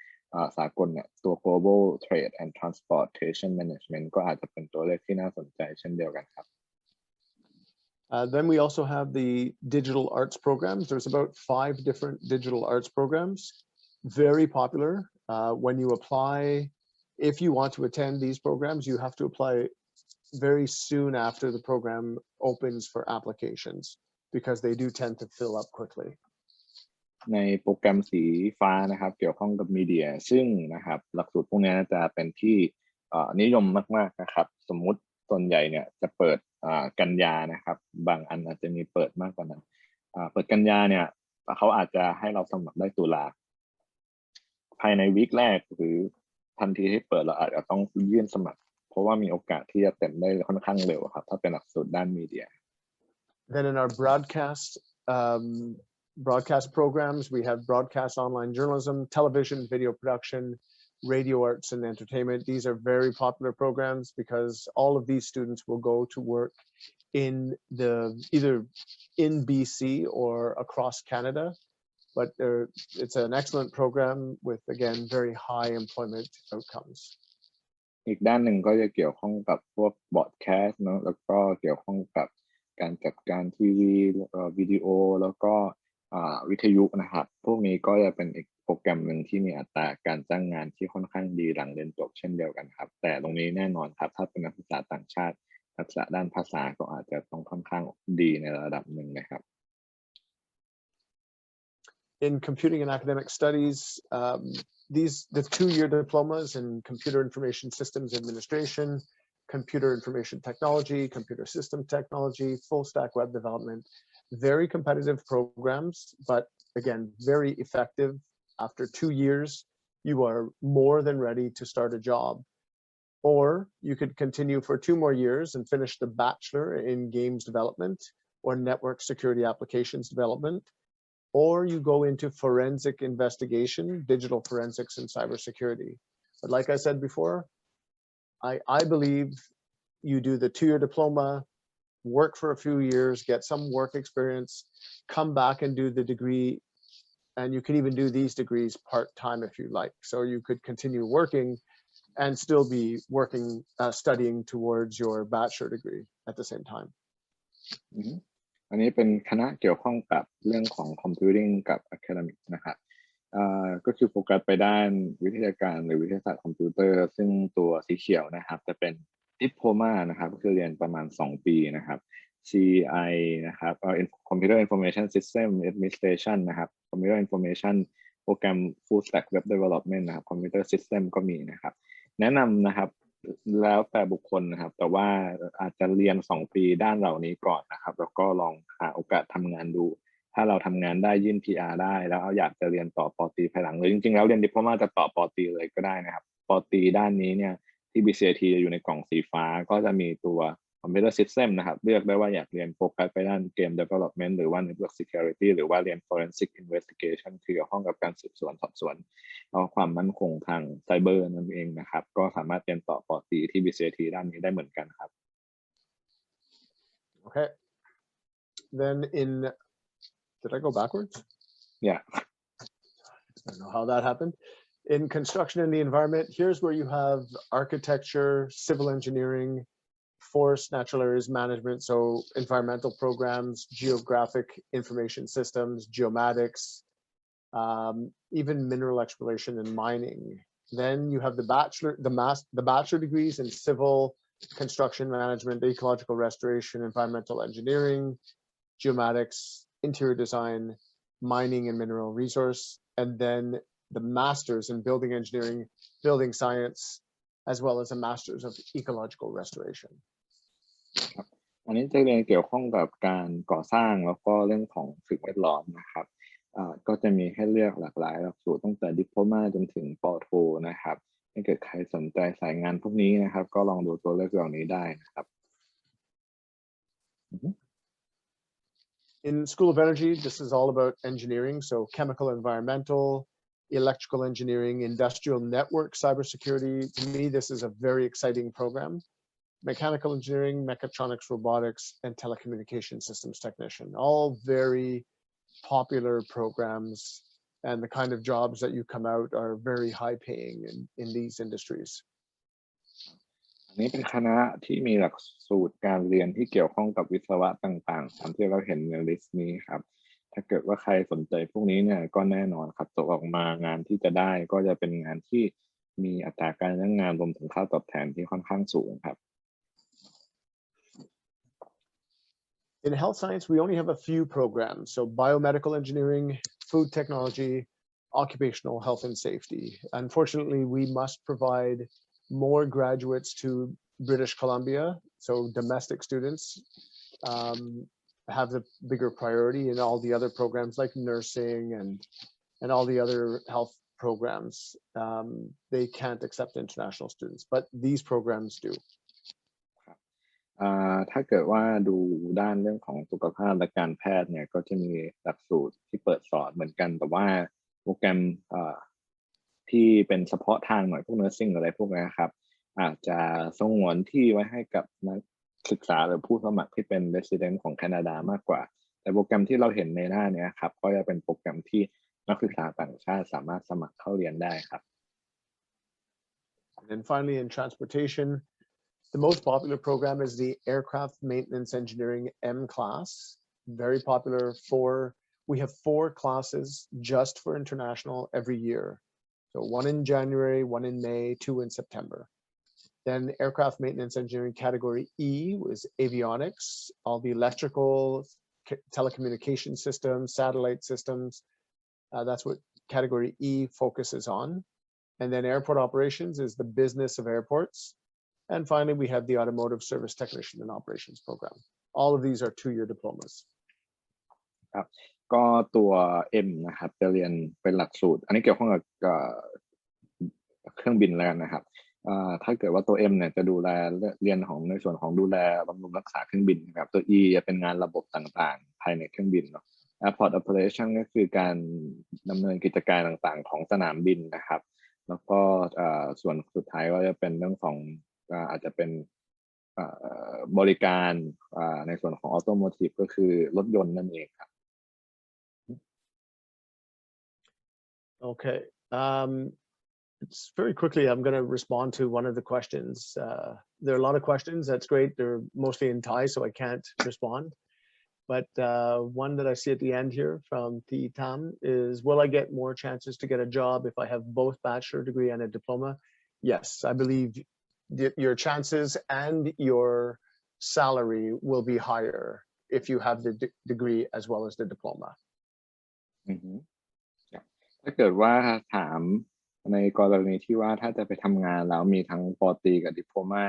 B: สากลเนี่ยตัว Global Trade and Transportation Management ก็อาจจะเป็นตัวเลขที่น่าสนใจเช่นเดียวกันครับ
A: Then we also have the digital arts programs. There's about 5 different digital arts programs, very popular. When you apply, if you want to attend these programs, you have to apply very soon after the program opens for applications because they do tend to fill up quickly.
B: ในโปรแกรมสีฟ้านะครับเกี่ยวข้องกับมีเดียซึ่งนะครับหลักสูตรพวกนี้จะเป็นที่นิยมมากๆนะครับสมมุติส่วนใหญ่เนี่ยจะเปิดกันยานะครับบางอันอาจจะมีเปิดมากกว่านั้นเปิดกันยาเนี่ยเขาอาจจะให้เราสมัครได้ตุลาภายในวีคแรกหรือทันทีที่เปิดเราอาจจะต้องยื่นสมัครเพราะว่ามีโอกาสที่จะเต็มได้ค่อนข้างเร็วครับถ้าเป็นหลักสูตรด้านมีเดีย
A: Then in our broadcast programs, we have broadcast online journalism, television, video production, radio arts and entertainment. These are very popular programs because all of these students will go to work in either in BC or across Canada. But it's an excellent program with, again, very high employment outcomes.
B: อีกด้านหนึ่งก็จะเกี่ยวข้องกับพวกบอดแคสต์เนาะแล้วก็เกี่ยวข้องกับการจัดการทีวีวิดีโอแล้วก็วิทยุนะครับพวกนี้ก็จะเป็นอีกโปรแกรมหนึ่งที่มีอัตราการจ้างงานที่ค่อนข้างดีหลังเรียนจบเช่นเดียวกันครับแต่ตรงนี้แน่นอนครับถ้าเป็นนักศึกษาต่างชาติทักษะด้านภาษาก็อาจจะต้องค่อนข้างดีในระดับหนึ่งนะครับ
A: In computing and academic studies, the 2-year diplomas in computer information systems administration, computer information technology, computer system technology, full stack web development, very competitive programs, but again, very effective. After 2 years, you are more than ready to start a job. Or you could continue for 2 more years and finish the bachelor in games development or network security applications development. Or you go into forensic investigation, digital forensics and cybersecurity. But like I said before, I believe you do the 2-year diploma, work for a few years, get some work experience, come back and do the degree and you can even do these degrees part-time if you like. So you could continue working and still be working, studying towards your bachelor degree at the same time.
B: อันนี้เป็นคณะเกี่ยวข้องกับเรื่องของ computing กับ academic นะครับก็คือโฟกัสไปด้านวิทยาการหรือวิทยาศาสตร์คอมพิวเตอร์ซึ่งตัวสีเขียวนะครับจะเป็น Diploma นะครับก็คือเรียนประมาณ2ปีนะครับ CI นะครับComputer Information System Administration นะครับ Computer Information โปรแกรม Full Stack Web Development นะครับ Computer System ก็มีนะครับแนะนำนะครับแล้วแต่บุคคลนะครับแต่ว่าอาจจะเรียน2ปีด้านเหล่านี้ก่อนนะครับแล้วก็ลองหาโอกาสทำงานดูถ้าเราทำงานได้ยื่น PR ได้แล้วอยากจะเรียนต่อปตรีภายหลังหรือจริงๆแล้วเรียนดิโพลมาจะต่อปตรีเลยก็ได้นะครับปตรีด้านนี้เนี่ยที่ BCIT จะอยู่ในกล่องสีฟ้าก็จะมีตัว Computer System นะครับเลือกได้ว่าอยากเรียนโฟกัสไปด้านเกม Development หรือว่า Network Security หรือว่าเรียน Forensic Investigation คือเกี่ยวข้องกับการสืบสวนสอบสวนเอาความมั่นคงทางไซเบอร์นั่นเองนะครับก็สามารถเรียนต่อปตรีที่ BCIT ด้านนี้ได้เหมือนกันครับ
A: Okay. Then did I go backwards?
B: Yeah.
A: I don't know how that happened. In construction and the environment, here's where you have architecture, civil engineering, forest, natural areas management, so environmental programs, geographic information systems, geomatics, even mineral exploration and mining. Then you have the bachelor degrees in civil, construction management, ecological restoration, environmental engineering, geomatics, interior design, mining and mineral resource, and then the masters in building engineering, building science, as well as a master's of ecological restoration.
B: อันนี้จะเรียนเกี่ยวข้องกับการก่อสร้างแล้วก็เรื่องของสิ่งแวดล้อมนะครับก็จะมีให้เลือกหลากหลายหลักสูตรตั้งแต่ดิโพลมาจนถึงปโทนะครับถ้าเกิดใครสนใจสายงานพวกนี้นะครับก็ลองดูตัวเลือกเหล่านี้ได้นะครับ
A: In School of Energy, this is all about engineering, so chemical, environmental, electrical engineering, industrial network, cybersecurity. To me, this is a very exciting program. Mechanical engineering, mechatronics, robotics, and telecommunication systems technician, all very popular programs, and the kind of jobs that you come out are very high paying in these industries.
B: อันนี้เป็นคณะที่มีหลักสูตรการเรียนที่เกี่ยวข้องกับวิศวะต่างๆตามที่เราเห็นในลิสต์นี้ครับถ้าเกิดว่าใครสนใจพวกนี้เนี่ยก็แน่นอนครับตกออกมางานที่จะได้ก็จะเป็นงานที่มีอัตราการจ้างงานรวมถึงค่าตอบแทนที่ค่อนข้างสูงครับ
A: In health science, we only have a few programs. So biomedical engineering, food technology, occupational health and safety. Unfortunately, we must provide more graduates to British Columbia. So domestic students have the bigger priority in all the other programs like nursing and all the other health programs. They can't accept international students, but these programs do.
B: ถ้าเกิดว่าดูด้านเรื่องของสุขภาพและการแพทย์เนี่ยก็จะมีหลักสูตรที่เปิดสอนเหมือนกันแต่ว่าโปรแกรมที่เป็นเฉพาะทางหน่อยพวก nursing อะไรพวกนี้ครับอาจจะสงวนที่ไว้ให้กับนักศึกษาหรือผู้สมัครที่เป็น resident ของแคนาดามากกว่าแต่โปรแกรมที่เราเห็นในหน้านี้ครับก็จะเป็นโปรแกรมที่นักศึกษาต่างชาติสามารถสมัครเข้าเรียนได้ครับ
A: And finally, in transportation, the most popular program is the Aircraft Maintenance Engineering M class. Very popular we have 4 classes just for international every year. So 1 in January, 1 in May, 2 in September. Then aircraft maintenance engineering category E was avionics, all the electrical, telecommunication systems, satellite systems. That's what category E focuses on. And then airport operations is the business of airports. And finally, we have the automotive service technician and operations program. All of these are 2-year diplomas.
B: ครับก็ตัว M นะครับจะเรียนเป็นหลักสูตรอันนี้เกี่ยวข้องกับเครื่องบินแล้วนะครับถ้าเกิดว่าตัว M เนี่ยจะดูแลเรียนของในส่วนของดูแลบำรุงรักษาเครื่องบินนะครับตัว E จะเป็นงานระบบต่างๆภายในเครื่องบินเนาะ Airport Operation ก็คือการดำเนินกิจการต่างๆของสนามบินนะครับแล้วก็ส่วนสุดท้ายก็จะเป็นเรื่องของอาจจะเป็นบริการในส่วนของ Automotive ก็คือรถยนต์นั่นเองครับ
A: Okay. It's very quickly, I'm going to respond to one of the questions. There are a lot of questions. That's great. They're mostly in Thai, so I can't respond. But one that I see at the end here from Thi Tam is, will I get more chances to get a job if I have both bachelor degree and a diploma? Yes, I believe your chances and your salary will be higher if you have the degree as well as the diploma.
B: ถ้าเกิดว่าถามในกรณีที่ว่าถ้าจะไปทำงานแล้วมีทั้งปอตรีกับดิโพลมา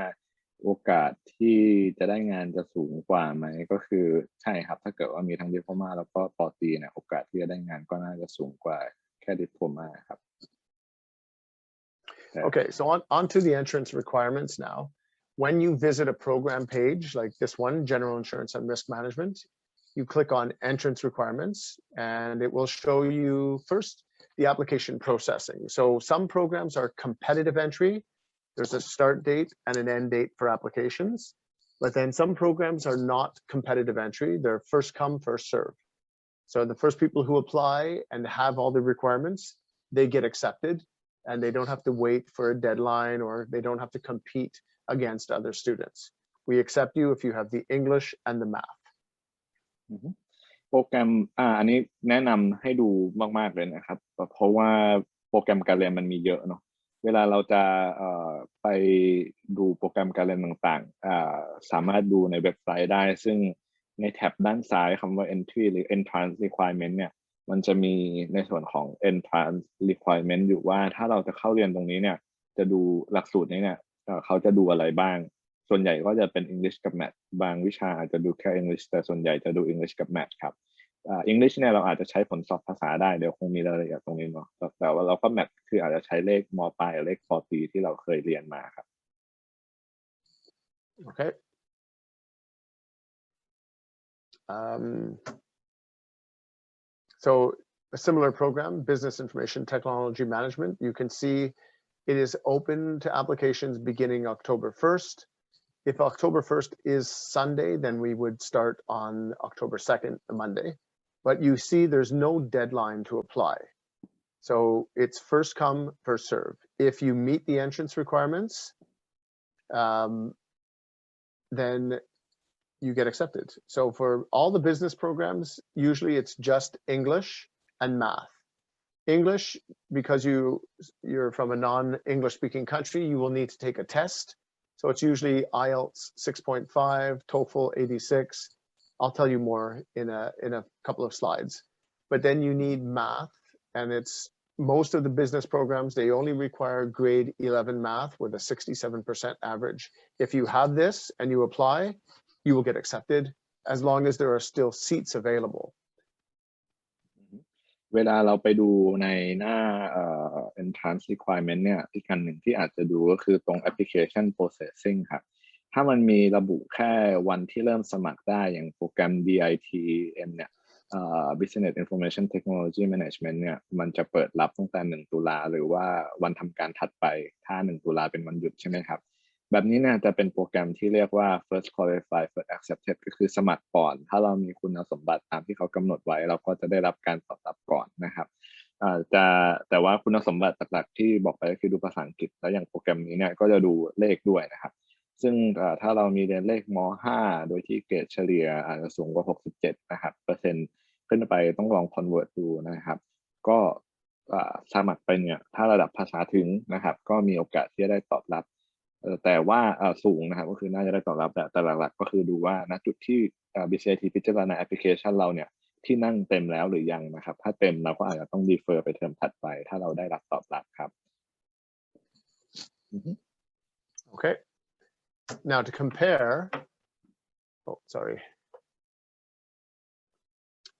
B: โอกาสที่จะได้งานจะสูงกว่าไหมก็คือใช่ครับถ้าเกิดว่ามีทั้งดิโพลมาแล้วก็ปอตรีเนี่ยโอกาสที่จะได้งานก็น่าจะสูงกว่าแค่ดิโพลมาครับ
A: Okay, so on to the entrance requirements now. When you visit a program page like this one, General Insurance and Risk Management, you click on entrance requirements and it will show you first the application processing. So some programs are competitive entry. There's a start date and an end date for applications. But then some programs are not competitive entry. They're first come, first serve. So the first people who apply and have all the requirements, they get accepted and they don't have to wait for a deadline or they don't have to compete against other students. We accept you if you have the English and the math.
B: โปรแกรมอันนี้แนะนำให้ดูมากๆเลยนะครับเพราะว่าโปรแกรมการเรียนมันมีเยอะเนาะเวลาเราจะไปดูโปรแกรมการเรียนต่างๆสามารถดูในเว็บไซต์ได้ซึ่งในแท็บด้านซ้ายคำว่า entry หรือ entrance requirement เนี่ยมันจะมีในส่วนของ entrance requirement อยู่ว่าถ้าเราจะเข้าเรียนตรงนี้เนี่ยจะดูหลักสูตรนี้เนี่ยเขาจะดูอะไรบ้างส่วนใหญ่ก็จะเป็น English กับ Math บางวิชาอาจจะดูแค่ English แต่ส่วนใหญ่จะดู English กับ Math ครับEnglish เนี่ยเราอาจจะใช้ผลสอบภาษาได้เดี๋ยวคงมีรายละเอียดตรงนี้เนาะแต่ว่าเราก็ Math คืออาจจะใช้เลขม.ปลายเลขป.ตรีที่เราเคยเรียนมาครับ
A: Okay. So a similar program, Business Information Technology Management, you can see it is open to applications beginning October 1st. If October 1st is Sunday, then we would start on October 2nd, a Monday. But you see there's no deadline to apply. So it's first come, first serve. If you meet the entrance requirements, then you get accepted. So for all the business programs, usually it's just English and math. English, because you're from a non-English speaking country, you will need to take a test. So it's usually IELTS 6.5, TOEFL 86. I'll tell you more in a couple of slides. But then you need math, and it's most of the business programs, they only require grade 11 math with a 67% average. If you have this and you apply, you will get accepted as long as there are still seats available.
B: เวลาเราไปดูในหน้าentrance requirement เนี่ยอีกอันหนึ่งที่อาจจะดูก็คือตรง application processing ครับถ้ามันมีระบุแค่วันที่เริ่มสมัครได้อย่างโปรแกรม DITM เนี่ยBusiness Information Technology Management เนี่ยมันจะเปิดรับตั้งแต่1ตุลาหรือว่าวันทำการถัดไปถ้า1ตุลาเป็นวันหยุดใช่ไหมครับแบบนี้เนี่ยจะเป็นโปรแกรมที่เรียกว่า first qualified first accepted ก็คือสมัครก่อนถ้าเรามีคุณสมบัติตามที่เขากำหนดไว้เราก็จะได้รับการตอบรับก่อนนะครับแต่ว่าคุณสมบัติหลักๆที่บอกไปก็คือดูภาษาอังกฤษแล้วอย่างโปรแกรมนี้เนี่ยก็จะดูเลขด้วยนะครับซึ่งถ้าเรามีเรียนเลขม.5 โดยที่เกรดเฉลี่ยอาจจะสูงกว่า67นะครับเปอร์เซ็นต์ขึ้นไปต้องลอง convert ดูนะครับก็สมัครไปเนี่ยถ้าระดับภาษาถึงนะครับก็มีโอกาสที่จะได้ตอบรับแต่ว่าสูงนะครับก็คือน่าจะได้ตอบรับแต่หลักๆก็คือดูว่าณจุดที่ BCIT พิจารณาแอปพลิเคชันเราเนี่ยที่นั่งเต็มแล้วหรือยังนะครับถ้าเต็มเราก็อาจจะต้อง defer ไปเทอมถัดไปถ้าเราได้รับตอบรับครับ
A: Okay. Now to compare,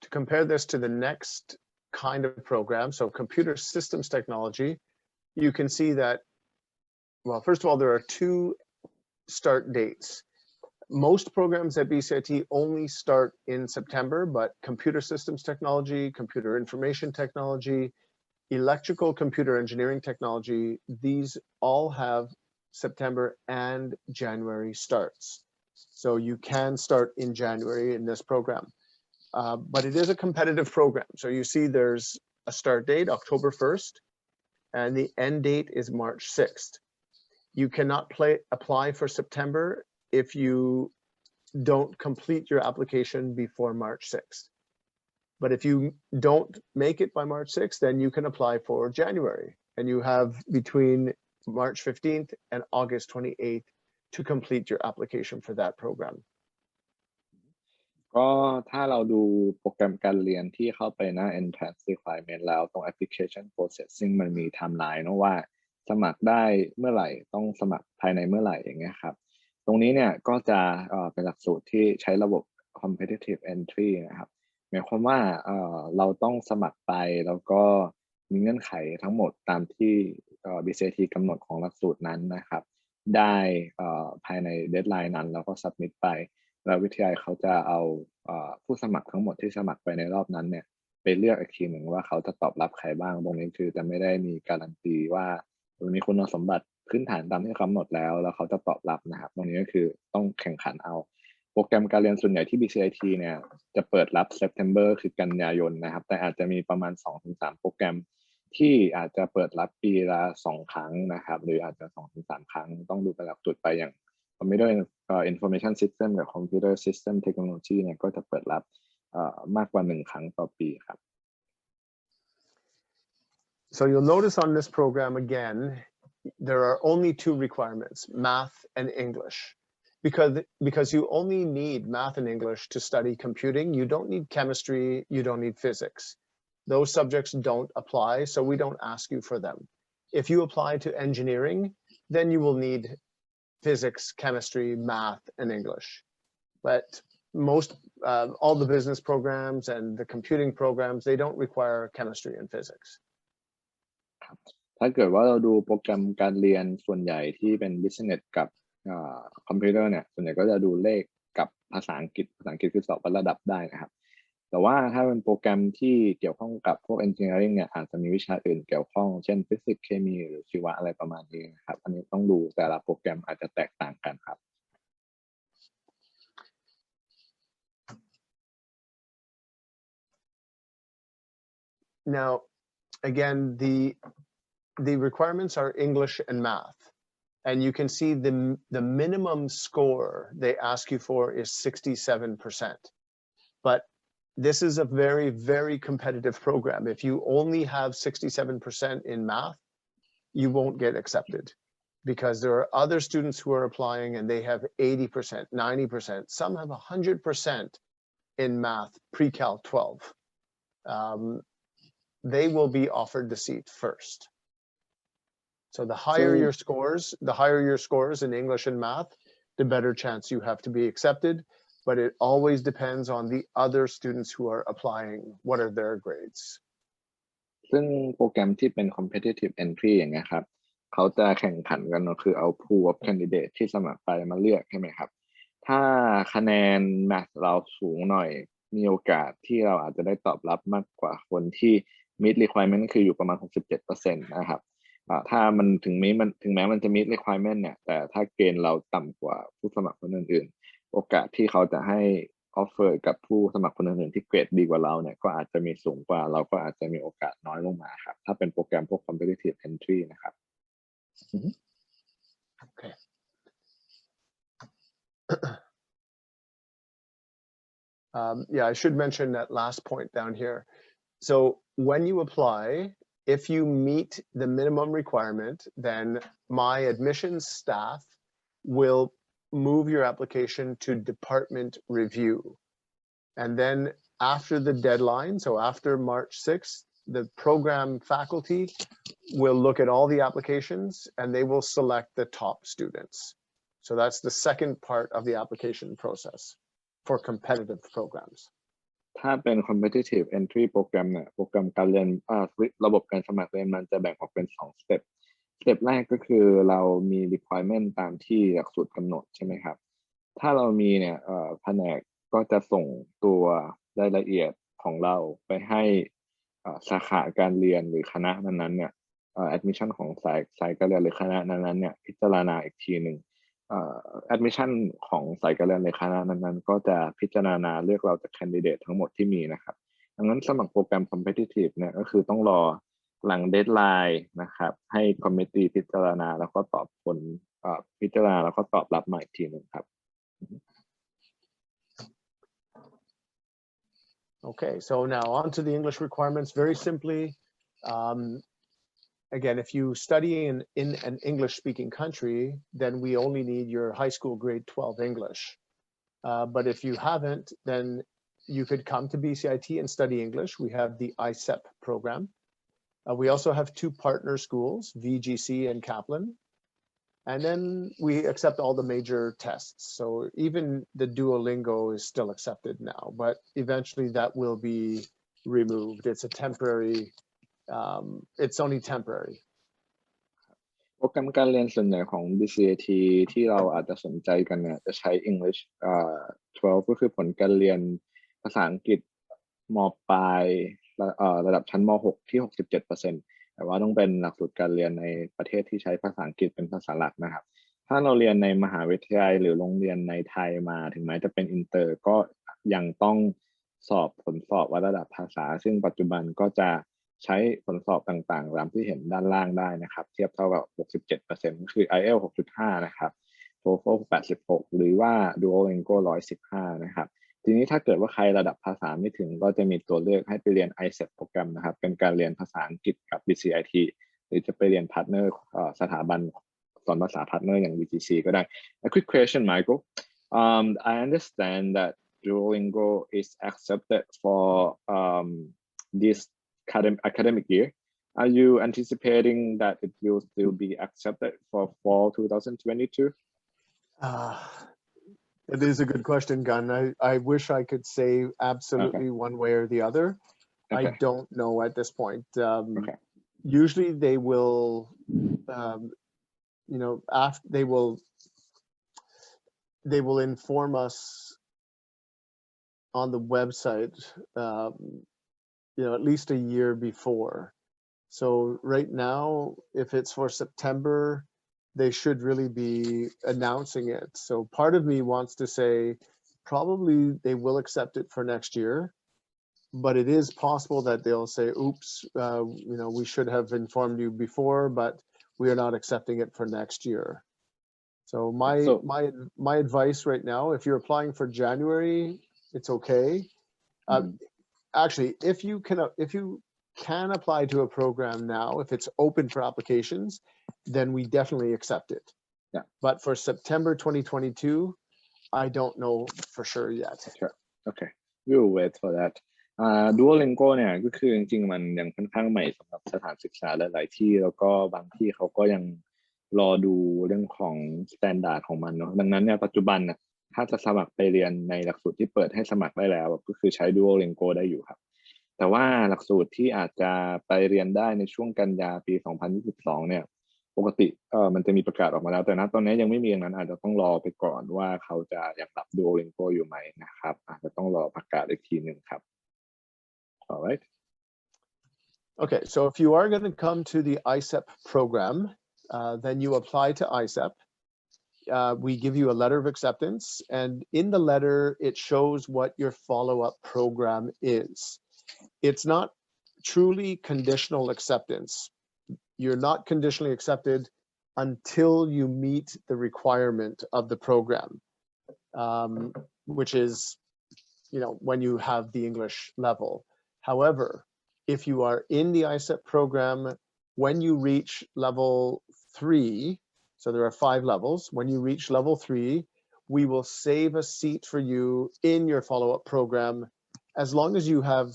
A: to compare this to the next kind of program, so computer systems technology, you can see that, well, first of all, there are two start dates. Most programs at BCIT only start in September, but computer systems technology, computer information technology, electrical computer engineering technology, these all have September and January starts. So you can start in January in this program. But it is a competitive program. So you see there's a start date, October 1st, and the end date is March 6th. You cannot apply for September if you don't complete your application before March 6th. But if you don't make it by March 6th, then you can apply for January, and you have between March 15th and August 28th to complete your application for that program.
B: ก็ถ้าเราดูโปรแกรมการเรียนที่เข้าไปหน้า entrance requirement แล้วตรง application processing มันมี timeline นะว่าสมัครได้เมื่อไหร่ต้องสมัครภายในเมื่อไหร่อย่างเงี้ยครับตรงนี้เนี่ยก็จะเป็นหลักสูตรที่ใช้ระบบ competitive entry นะครับหมายความว่าเราต้องสมัครไปแล้วก็มีเงื่อนไขทั้งหมดตามที่BCIT กำหนดของหลักสูตรนั้นนะครับได้ภายใน deadline นั้นแล้วก็ submit ไปแล้ววิทยาลัยเขาจะเอาผู้สมัครทั้งหมดที่สมัครไปในรอบนั้นเนี่ยไปเลือกอีกทีหนึ่งว่าเขาจะตอบรับใครบ้างตรงนี้คือจะไม่ได้มีการันตีว่ามีคุณสมบัติพื้นฐานตามที่กำหนดแล้วเขาจะตอบรับนะครับตรงนี้ก็คือต้องแข่งขันเอาโปรแกรมการเรียนส่วนใหญ่ที่ BCIT เนี่ยจะเปิดรับ September คือกันยายนนะครับแต่อาจจะมีประมาณ 2-3 โปรแกรมที่อาจจะเปิดรับปีละ2 ครั้งนะครับหรืออาจจะ 2-3 ครั้งต้องดูเป็นหลักสูตรไปอย่างComputer Information System กับ Computer System Technology เนี่ยก็จะเปิดรับมากกว่า1 ครั้งต่อปีครับ
A: So you'll notice on this program again, there are only 2 requirements, math and English. Because you only need math and English to study computing, you don't need chemistry, you don't need physics. Those subjects don't apply, so we don't ask you for them. If you apply to engineering, then you will need physics, chemistry, math, and English. But most, all the business programs and the computing programs, they don't require chemistry and physics.
B: ถ้าเกิดว่าเราดูโปรแกรมการเรียนส่วนใหญ่ที่เป็น business กับคอมพิวเตอร์เนี่ยส่วนใหญ่ก็จะดูเลขกับภาษาอังกฤษคือสอบระดับได้นะครับแต่ว่าถ้าเป็นโปรแกรมที่เกี่ยวข้องกับพวก engineering เนี่ยอาจจะมีวิชาอื่นเกี่ยวข้องเช่นฟิสิกส์เคมีหรือชีวะอะไรประมาณนี้นะครับอันนี้ต้องดูแต่ละโปรแกรมอาจจะแตกต่างกันครับ
A: Now, again, the requirements are English and math. And you can see the minimum score they ask you for is 67%. But this is a very, very competitive program. If you only have 67% in math, you won't get accepted because there are other students who are applying and they have 80%, 90%. Some have 100% in math pre-Cal 12. They will be offered the seat first. So the higher your scores in English and math, the better chance you have to be accepted. But it always depends on the other students who are applying. What are their grades?
B: ซึ่งโปรแกรมที่เป็น competitive entry อย่างเงี้ยครับเขาจะแข่งขันกันก็คือเอา pool of candidate ที่สมัครไปมาเลือกใช่ไหมครับถ้าคะแนน math เราสูงหน่อยมีโอกาสที่เราอาจจะได้ตอบรับมากกว่าคนที่ meet requirement คืออยู่ประมาณ 67% นะครับถ้ามันถึงแม้มันจะ meet requirement เนี่ยแต่ถ้าเกณฑ์เราต่ำกว่าผู้สมัครคนอื่นๆโอกาสที่เขาจะให้ offer กับผู้สมัครคนอื่นๆที่เกรดดีกว่าเราเนี่ยก็อาจจะมีสูงกว่าเราก็อาจจะมีโอกาสน้อยลงมาครับถ้าเป็นโปรแกรมพวก competitive entry นะครับ
A: Okay. Yeah, I should mention that last point down here. So when you apply, if you meet the minimum requirement, then my admissions staff will move your application to department review. And then after the deadline, so after March 6th, the program faculty will look at all the applications and they will select the top students. So that's the second part of the application process for competitive programs.
B: ถ้าเป็น competitive entry โปรแกรมเนี่ยโปรแกรมการเรียนระบบการสมัครเรียนมันจะแบ่งออกเป็น2 step สเต็ปแรกก็คือเรามี requirement ตามที่หลักสูตรกำหนดใช่ไหมครับถ้าเรามีเนี่ยแผนกก็จะส่งตัวรายละเอียดของเราไปให้สาขาการเรียนหรือคณะนั้นๆเนี่ยadmission ของสายการเรียนหรือคณะนั้นๆเนี่ยพิจารณาอีกทีหนึ่งadmission ของสายการเรียนในคณะนั้นๆก็จะพิจารณาเลือกเราจาก candidate ทั้งหมดที่มีนะครับ ดังนั้นสมัครโปรแกรม competitive เนี่ยก็คือต้องรอหลังเดดไลน์นะครับให้คอมมิตี้พิจารณาแล้วก็ตอบผลพิจารณาแล้วก็ตอบรับมาอีกทีหนึ่งครับ
A: Okay, so now on to the English requirements. Very simply, again, if you study in an English-speaking country, then we only need your high school grade 12 English. But if you haven't, then you could come to BCIT and study English. We have the ISEP program. We also have 2 partner schools, VGC and Kaplan. And then we accept all the major tests. So even the Duolingo is still accepted now, but eventually that will be removed. It's a temporary, it's only temporary.
B: โปรแกรมการเรียนส่วนใหญ่ของ BCIT ที่เราอาจจะสนใจกันเนี่ยจะใช้ English 12 ก็คือผลการเรียนภาษาอังกฤษม.ปลายระดับชั้นม.6 ที่ 67%แต่ว่าต้องเป็นหลักสูตรการเรียนในประเทศที่ใช้ภาษาอังกฤษเป็นภาษาหลักนะครับถ้าเราเรียนในมหาวิทยาลัยหรือโรงเรียนในไทยมาถึงแม้จะเป็นอินเตอร์ก็ยังต้องสอบผลสอบวัดระดับภาษาซึ่งปัจจุบันก็จะใช้ผลสอบต่างๆตามที่เห็นด้านล่างได้นะครับเทียบเท่ากับ 67% ก็คือ IELTS 6.5 นะครับ TOEFL 86 หรือว่า Duolingo 115 นะครับทีนี้ถ้าเกิดว่าใครระดับภาษาไม่ถึงก็จะมีตัวเลือกให้ไปเรียน ISEP โปรแกรมนะครับเป็นการเรียนภาษาอังกฤษกับ BCIT หรือจะไปเรียนพาร์ทเนอร์สถาบันสอนภาษาพาร์ทเนอร์อย่าง VGC ก็ได้ A quick question, Michael. I understand that Duolingo is accepted for this academic year. Are you anticipating that it will still be accepted for fall 2022?
A: It is a good question, Gun. I wish I could say absolutely one way or the other. I don't know at this point. Usually they will, after they will inform us on the website, at least a year before. So right now, if it's for September, they should really be announcing it. So part of me wants to say probably they will accept it for next year, but it is possible that they'll say, oops, we should have informed you before, but we are not accepting it for next year. So my advice right now, if you're applying for January, it's okay. Actually, if you can apply to a program now, if it's open for applications, then we definitely accept it.
B: Yeah.
A: But for September 2022, I don't know for sure yet.
B: Sure. Okay. We'll wait for that. Duolingo เนี่ยก็คือจริงๆมันยังค่อนข้างใหม่สำหรับสถานศึกษาหลายๆที่แล้วก็บางที่เขาก็ยังรอดูเรื่องของ standard ของมันเนาะดังนั้นเนี่ยปัจจุบันนะถ้าจะสมัครไปเรียนในหลักสูตรที่เปิดให้สมัครได้แล้วก็คือใช้ Duolingo ได้อยู่ครับแต่ว่าหลักสูตรที่อาจจะไปเรียนได้ในช่วงกันยาปี 2022 เนี่ยปกติมันจะมีประกาศออกมาแล้วแต่ณตอนนี้ยังไม่มีอย่างนั้นอาจจะต้องรอไปก่อนว่าเขาจะยังรับ Duolingo อยู่ไหมนะครับอาจจะต้องรอประกาศอีกทีนึงครับ All right.
A: Okay, so if you are going to come to the ISEP program, then you apply to ISEP. We give you a letter of acceptance, and in the letter, it shows what your follow-up program is. It's not truly conditional acceptance. You're not conditionally accepted until you meet the requirement of the program, which is, when you have the English level. However, if you are in the ISEP program, when you reach level 3, so there are 5 levels, when you reach level 3, we will save a seat for you in your follow-up program as long as you have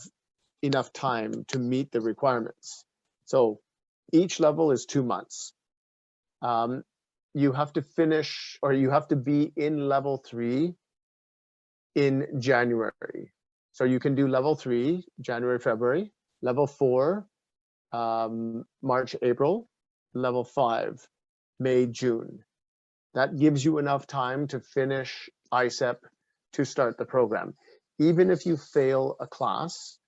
A: enough time to meet the requirements. So each level is 2 months. You have to finish, or you have to be in level 3 in January. So you can do level 3, January, February, level 4, March, April, level 5, May, June. That gives you enough time to finish ISEP to start the program. Even if you fail a class,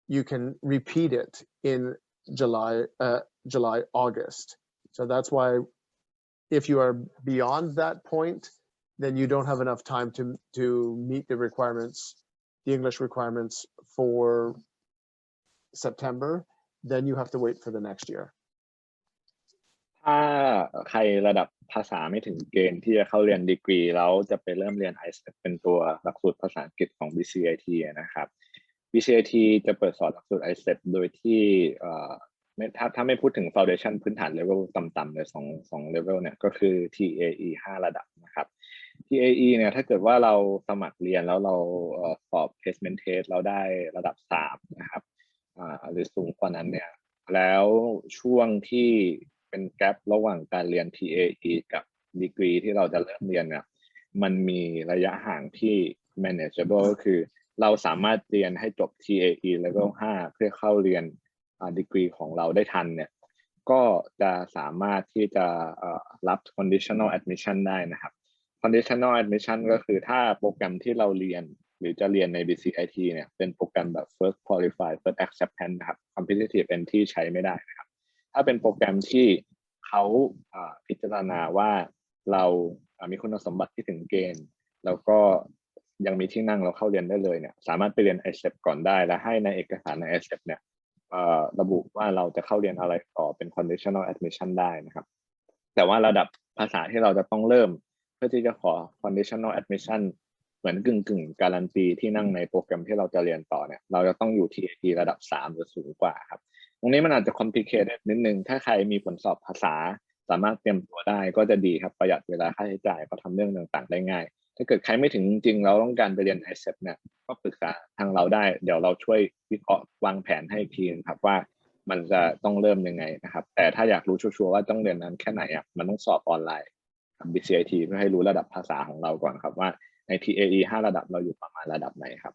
A: you can repeat it in July, August. So that's why if you are beyond that point, then you don't have enough time to meet the requirements, the English requirements for September, then you have to wait for the next year.
B: ถ้าใครระดับภาษาไม่ถึงเกณฑ์ที่จะเข้าเรียนดีกรีแล้วจะไปเริ่มเรียน ICEP เป็นตัวหลักสูตรภาษาอังกฤษของ BCIT นะครับ BCIT จะเปิดสอนหลักสูตร ICEP โดยที่ถ้าไม่พูดถึง Foundation พื้นฐาน level ต่ำๆเลย2 level เนี่ยก็คือ TAE 5 ระดับนะครับ TAE เนี่ยถ้าเกิดว่าเราสมัครเรียนแล้วเราสอบ placement test เราได้ระดับ3นะครับหรือสูงกว่านั้นเนี่ยแล้วช่วงที่เป็นแกประหว่างการเรียน TAE กับดีกรีที่เราจะเริ่มเรียนเนี่ยมันมีระยะห่างที่ manageable ก็คือเราสามารถเรียนให้จบ TAE level 5 เพื่อเข้าเรียนดีกรีของเราได้ทันเนี่ยก็จะสามารถที่จะรับ conditional admission ได้นะครับ conditional admission ก็คือถ้าโปรแกรมที่เราเรียนหรือจะเรียนใน BCIT เนี่ยเป็นโปรแกรมแบบ first qualified first acceptance นะครับ competitive entry ใช้ไม่ได้นะครับถ้าเป็นโปรแกรมที่เขาพิจารณาว่าเรามีคุณสมบัติที่ถึงเกณฑ์แล้วก็ยังมีที่นั่งเราเข้าเรียนได้เลยเนี่ยสามารถไปเรียน ICEP ก่อนได้และให้ในเอกสารใน ICEP เนี่ยระบุว่าเราจะเข้าเรียนอะไรต่อเป็น conditional admission ได้นะครับแต่ว่าระดับภาษาที่เราจะต้องเริ่มเพื่อที่จะขอ conditional admission เหมือนกึ่งการันตีที่นั่งในโปรแกรมที่เราจะเรียนต่อเนี่ยเราจะต้องอยู่ TAT ระดับ3หรือสูงกว่าครับตรงนี้มันอาจจะ complicated นิดนึงถ้าใครมีผลสอบภาษาสามารถเตรียมตัวได้ก็จะดีครับประหยัดเวลาค่าใช้จ่ายก็ทำเรื่องต่างๆได้ง่ายถ้าเกิดใครไม่ถึงจริงๆเราต้องการไปเรียน ICEP เนี่ยก็ปรึกษาทางเราได้เดี๋ยวเราช่วยวิเคราะห์วางแผนให้อีกทีนะครับว่ามันจะต้องเริ่มยังไงนะครับแต่ถ้าอยากรู้ชัวร์ๆว่าต้องเรียนนั้นแค่ไหนมันต้องสอบออนไลน์กับ BCIT เพื่อให้รู้ระดับภาษาของเราก่อนครับว่าใน TAE 5 ระดับเราอยู่ประมาณระดับไหนครับ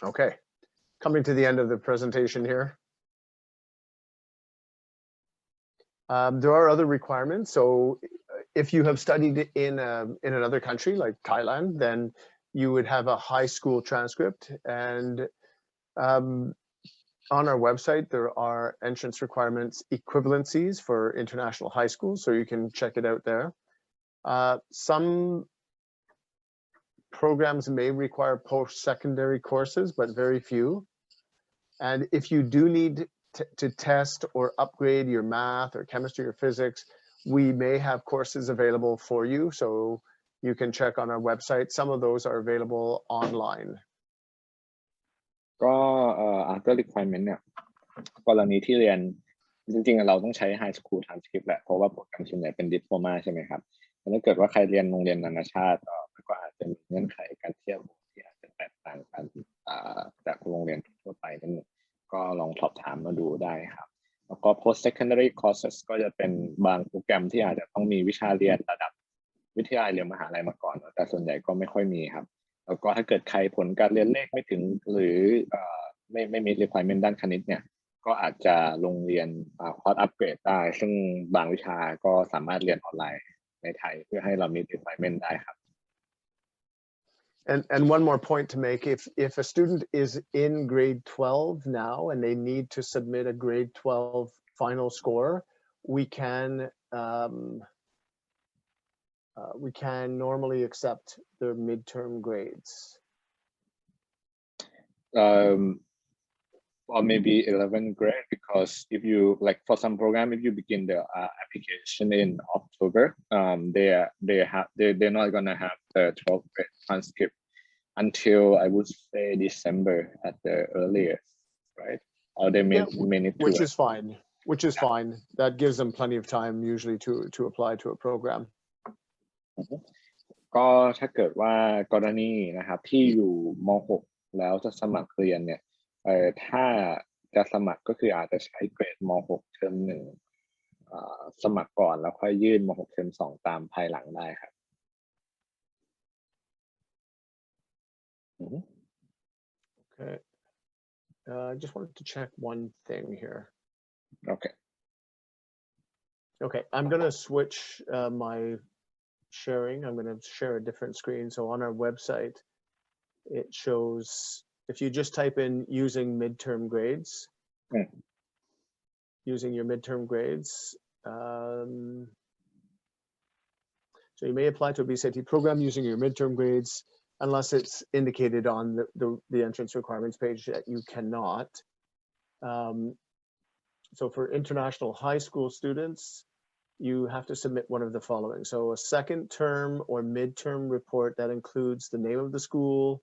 A: Okay, coming to the end of the presentation here. There are other requirements. So if you have studied in another country like Thailand, then you would have a high school transcript. And on our website, there are entrance requirements equivalencies for international high schools. So you can check it out there. Some programs may require post-secondary courses, but very few. And if you do need to test or upgrade your math or chemistry or physics, we may have courses available for you. So you can check on our website. Some of those are available online.
B: ก็ after requirement เนี่ยกรณีที่เรียนจริงๆเราต้องใช้ high school transcript แหละเพราะว่าโปรแกรมส่วนใหญ่เป็น Diploma ใช่ไหมครับถ้าเกิดว่าใครเรียนโรงเรียนนานาชาติก็อาจจะมีเงื่อนไขการเทียบที่อาจจะแตกต่างกันจากโรงเรียนทั่วไปนั่นก็ลองสอบถามมาดูได้ครับแล้วก็ post secondary courses ก็จะเป็นบางโปรแกรมที่อาจจะต้องมีวิชาเรียนระดับวิทยาลัยหรือมหาลัยมาก่อนแต่ส่วนใหญ่ก็ไม่ค่อยมีครับแล้วก็ถ้าเกิดใครผลการเรียนเลขไม่ถึงหรือไม่มี requirement ด้านคณิตเนี่ยก็อาจจะลงเรียนคอร์สอัปเกรดได้ซึ่งบางวิชาก็สามารถเรียนออนไลน์ในไทยเพื่อให้เรามี requirement ได้ครับ
A: And one more point to make, if a student is in grade 12 now and they need to submit a grade 12 final score, we can normally accept their midterm grades.
B: Or maybe 11th grade, because if you like for some program, if you begin the application in October, they're not gonna have the 12th grade transcript until I would say December at the earliest, right? Or they may need to.
A: Which is fine. Which is fine. That gives them plenty of time usually to apply to a program.
B: ก็ถ้าเกิดว่ากรณีนะครับที่อยู่ม.6 แล้วจะสมัครเรียนเนี่ยถ้าจะสมัครก็คืออาจจะใช้เกรดม.6 เทอม1สมัครก่อนแล้วค่อยยื่นม.6 เทอม2ตามภายหลังได้ครับ
A: Okay. I just wanted to check one thing here.
B: Okay.
A: Okay, I'm going to switch my sharing. I'm going to share a different screen. So on our website, it shows, if you just type in using midterm grades, using your midterm grades, so you may apply to a BCIT program using your midterm grades. unless it's indicated on the entrance requirements page that you cannot. So for international high school students, you have to submit one of the following. So a second term or midterm report that includes the name of the school,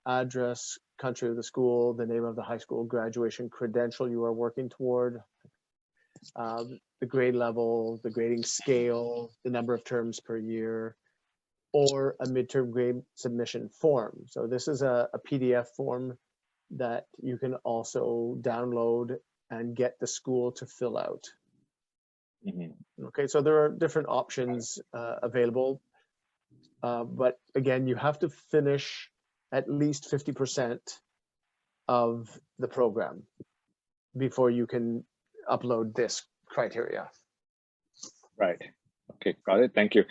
A: address, country of the school, the name of the high school graduation credential you are working toward, the grade level, the grading scale, the number of terms per year, or a midterm grade submission form. So this is a PDF form that you can also download and get the school to fill out. Okay, so there are different options available, but again, you have to finish at least 50% of the program before you can upload this criteria.
B: Right. Okay, got it. Thank you.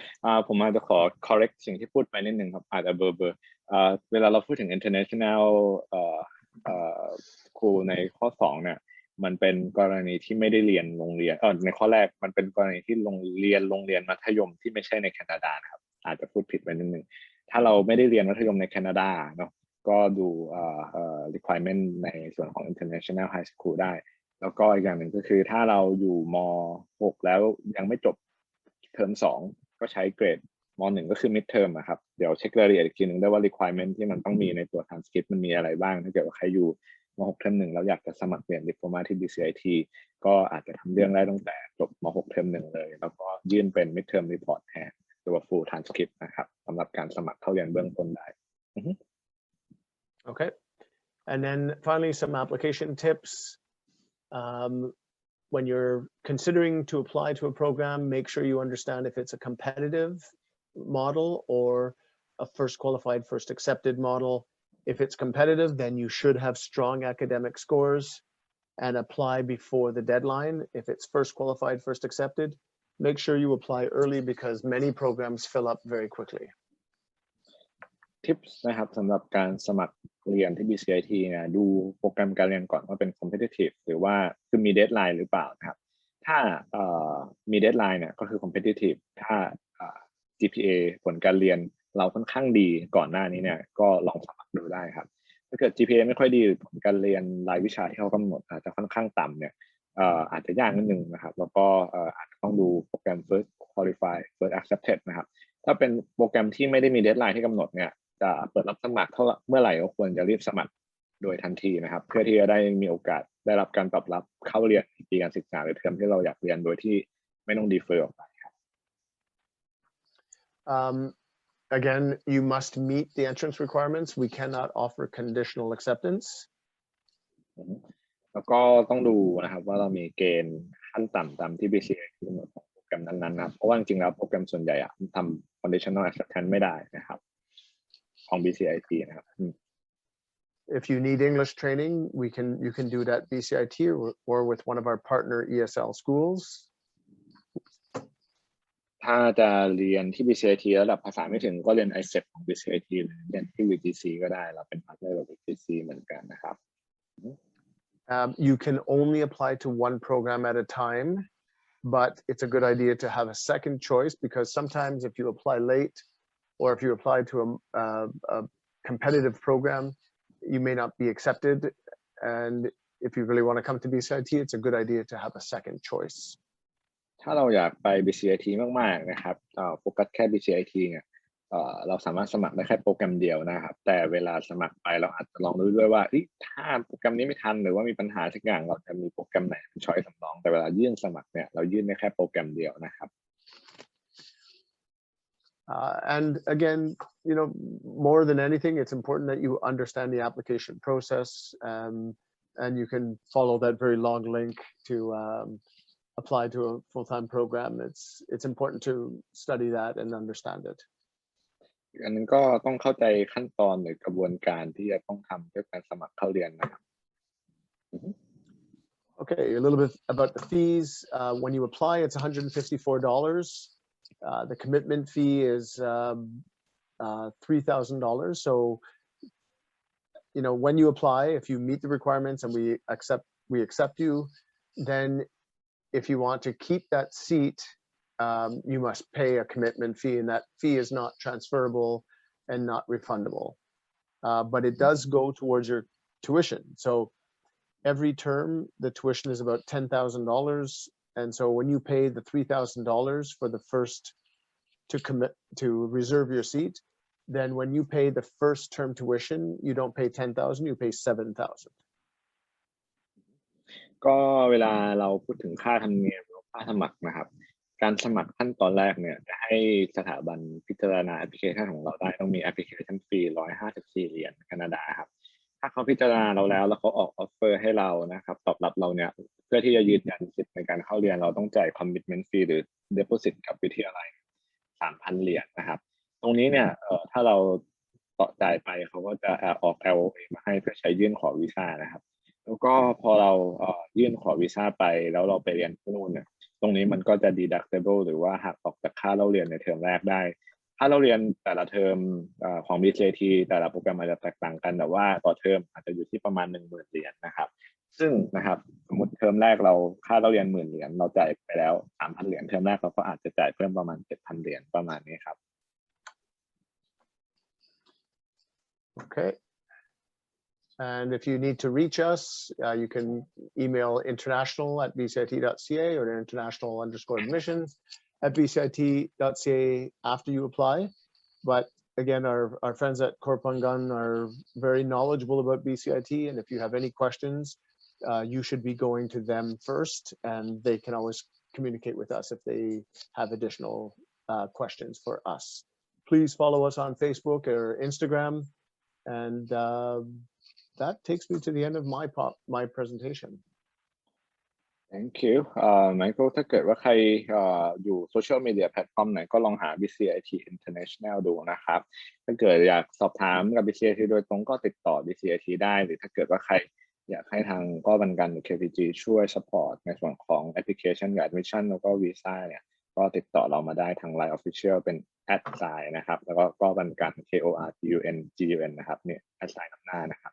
B: ผมอาจจะขอ correct สิ่งที่พูดไปนิดนึงครับอาจจะเบอร์เวลาเราพูดถึง international ครูในข้อ2เนี่ยมันเป็นกรณีที่ไม่ได้เรียนโรงเรียนในข้อแรกมันเป็นกรณีที่โรงเรียนมัธยมที่ไม่ใช่ในแคนาดานะครับอาจจะพูดผิดไปนิดนึงถ้าเราไม่ได้เรียนมัธยมในแคนาดาเนาะก็ดูrequirement ในส่วนของ international high school ได้แล้วก็อีกอย่างหนึ่งก็คือถ้าเราอยู่ม.6 แล้วยังไม่จบเทอม2ก็ใช้เกรดม.1 ก็คือ mid term อะครับเดี๋ยวเช็ครายละเอียดอีกทีนึงได้ว่า requirement ที่มันต้องมีในตัว transcript มันมีอะไรบ้างถ้าเกิดว่าใครอยู่ม.6 เทอม1แล้วอยากจะสมัครเรียน Diploma ที่ Bcit ก็อาจจะทำเรื่องได้ตั้งแต่จบม.6 เทอม1เลยแล้วก็ยื่นเป็น mid term report แทนตัว full transcript นะครับสำหรับการสมัครเข้าเรียนเบื้องต้นได้
A: Okay, and then finally some application tips. When you're considering to apply to a program, make sure you understand if it's a competitive model or a first qualified, first accepted model. If it's competitive, then you should have strong academic scores and apply before the deadline. If it's first qualified, first accepted, make sure you apply early because many programs fill up very quickly.
B: Tips นะครับสำหรับการสมัครเรียนที่ Bcit นะดูโปรแกรมการเรียนก่อนว่าเป็น competitive หรือว่าคือมี deadline หรือเปล่านะครับถ้ามี deadline เนี่ยก็คือ competitive ถ้าGPA ผลการเรียนเราค่อนข้างดีก่อนหน้านี้เนี่ยก็ลองสมัครดูได้ครับถ้าเกิด GPA ไม่ค่อยดีหรือผลการเรียนรายวิชาที่เขากำหนดอาจจะค่อนข้างต่ำเนี่ยอาจจะยากนิดนึงนะครับแล้วก็อาจจะต้องดูโปรแกรม first qualified first accepted นะครับถ้าเป็นโปรแกรมที่ไม่ได้มี deadline ที่กำหนดเนี่ยจะเปิดรับสมัครเมื่อไหร่ก็ควรจะรีบสมัครโดยทันทีนะครับเพื่อที่จะได้มีโอกาสได้รับการตอบรับเข้าเรียนปีการศึกษาหรือเทอมที่เราอยากเรียนโดยที่ไม่ต้องดีเฟอร์ออกไปครับ
A: Again, you must meet the entrance requirements. We cannot offer conditional acceptance.
B: แล้วก็ต้องดูนะครับว่าเรามีเกณฑ์ขั้นต่ำตามที่ Bcit กำหนดของโปรแกรมนั้นๆนะเพราะว่าจริงๆแล้วโปรแกรมส่วนใหญ่ทำ conditional acceptance ไม่ได้นะครับของ Bcit นะครับ
A: If you need English training, you can do that Bcit or with one of our partner ESL schools.
B: ถ้าจะเรียนที่ Bcit ระดับภาษาไม่ถึงก็เรียน ICEP ของ Bcit หรือเรียนที่ VTC ก็ได้เราเป็นพาร์ทเนอร์กับ VTC เหมือนกันนะครับ
A: You can only apply to one program at a time, but it's a good idea to have a second choice because sometimes if you apply late or if you apply to a competitive program, you may not be accepted. And if you really want to come to Bcit, it's a good idea to have a second choice.
B: ถ้าเราอยากไป Bcit มากๆนะครับโฟกัสแค่ Bcit เนี่ยเราสามารถสมัครได้แค่โปรแกรมเดียวนะครับแต่เวลาสมัครไปเราอาจจะลองดูด้วยว่าถ้าโปรแกรมนี้ไม่ทันหรือว่ามีปัญหาสักอย่างเราจะมีโปรแกรมไหนเป็นช้อยสำรองแต่เวลายื่นสมัครเนี่ยเรายื่นได้แค่โปรแกรมเดียวนะครับ
A: And again, more than anything, it's important that you understand the application process, and you can follow that very long link to apply to a full-time program. It's important to study that and understand it.
B: อันนึงก็ต้องเข้าใจขั้นตอนหรือกระบวนการที่จะต้องทำเพื่อการสมัครเข้าเรียนนะครับ
A: Okay, a little bit about the fees. When you apply, it's $154. The commitment fee is $3,000. So, when you apply, if you meet the requirements and we accept you, then if you want to keep that seat, you must pay a commitment fee, and that fee is not transferable and not refundable. But it does go towards your tuition. So every term, the tuition is about $10,000. And so when you pay the $3,000 for the first to reserve your seat, then when you pay the first term tuition, you don't pay $10,000, you pay $7,000.
B: ก็เวลาเราพูดถึงค่าธรรมเนียมหรือค่าสมัครนะครับการสมัครขั้นตอนแรกเนี่ยจะให้สถาบันพิจารณาแอปพลิเคชันของเราได้ต้องมีแอปพลิเคชันฟรี$154แคนาดาครับถ้าเขาพิจารณาเราแล้วเขาออกออฟเฟอร์ให้เรานะครับตอบรับเราเนี่ยเพื่อที่จะยืนยันสิทธิ์ในการเข้าเรียนเราต้องจ่าย commitment fee หรือ deposit กับวิทยาลัย$3,000นะครับตรงนี้เนี่ยถ้าเราต่อจ่ายไปเขาก็จะออก LOA มาให้เพื่อใช้ยื่นขอวีซ่านะครับแล้วก็พอเรายื่นขอวีซ่าไปแล้วเราไปเรียนที่นู่นเนี่ยตรงนี้มันก็จะ deductible หรือว่าหักออกจากค่าเล่าเรียนในเทอมแรกได้ค่าเล่าเรียนแต่ละเทอมของ Bcit แต่ละโปรแกรมอาจจะแตกต่างกันแต่ว่าต่อเทอมอาจจะอยู่ที่ประมาณ$10,000นะครับซึ่งนะครับสมมติเทอมแรกเราค่าเล่าเรียน$10,000เราจ่ายไปแล้ว$3,000เทอมแรกเราก็อาจจะจ่ายเพิ่มประมาณ$7,000ประมาณนี้ครับ
A: Okay. And if you need to reach us, you can email international@bcit.ca or international_admissions@bcit.ca after you apply. But again, our friends at Korpangan are very knowledgeable about BCIT. And if you have any questions, you should be going to them first, and they can always communicate with us if they have additional questions for us. Please follow us on Facebook or Instagram. And that takes me to the end of my presentation.
B: Thank you. Michael ถ้าเกิดว่าใครอยู่โซเชียลมีเดียแพลตฟอร์มไหนก็ลองหา BCIT International ดูนะครับถ้าเกิดอยากสอบถามกับ BCIT โดยตรงก็ติดต่อ BCIT ได้หรือถ้าเกิดว่าใครอยากให้ทางกบันกันหรือ KPG ช่วย support ในส่วนของ application กับ admission แล้วก็วีซ่าเนี่ยก็ติดต่อเรามาได้ทาง Line Official เป็น @sign นะครับแล้วก็บันกัน KORGUN นะครับเนี่ย @sign นำหน้านะครับ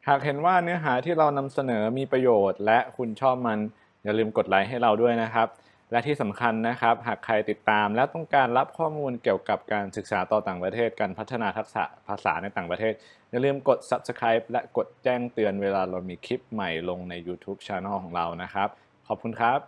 B: หากเห็นว่าเนื้อหาที่เรานำเสนอมีประโยชน์และคุณชอบมันอย่าลืมกดไลค์ให้เราด้วยนะครับและที่สำคัญนะครับหากใครติดตามและต้องการรับข้อมูลเกี่ยวกับการศึกษาต่อต่างประเทศการพัฒนาทักษะภาษาในต่างประเทศอย่าลืมกด Subscribe และกดแจ้งเตือนเวลาเรามีคลิปใหม่ลงใน YouTube Channel ของเรานะครับขอบคุณครับ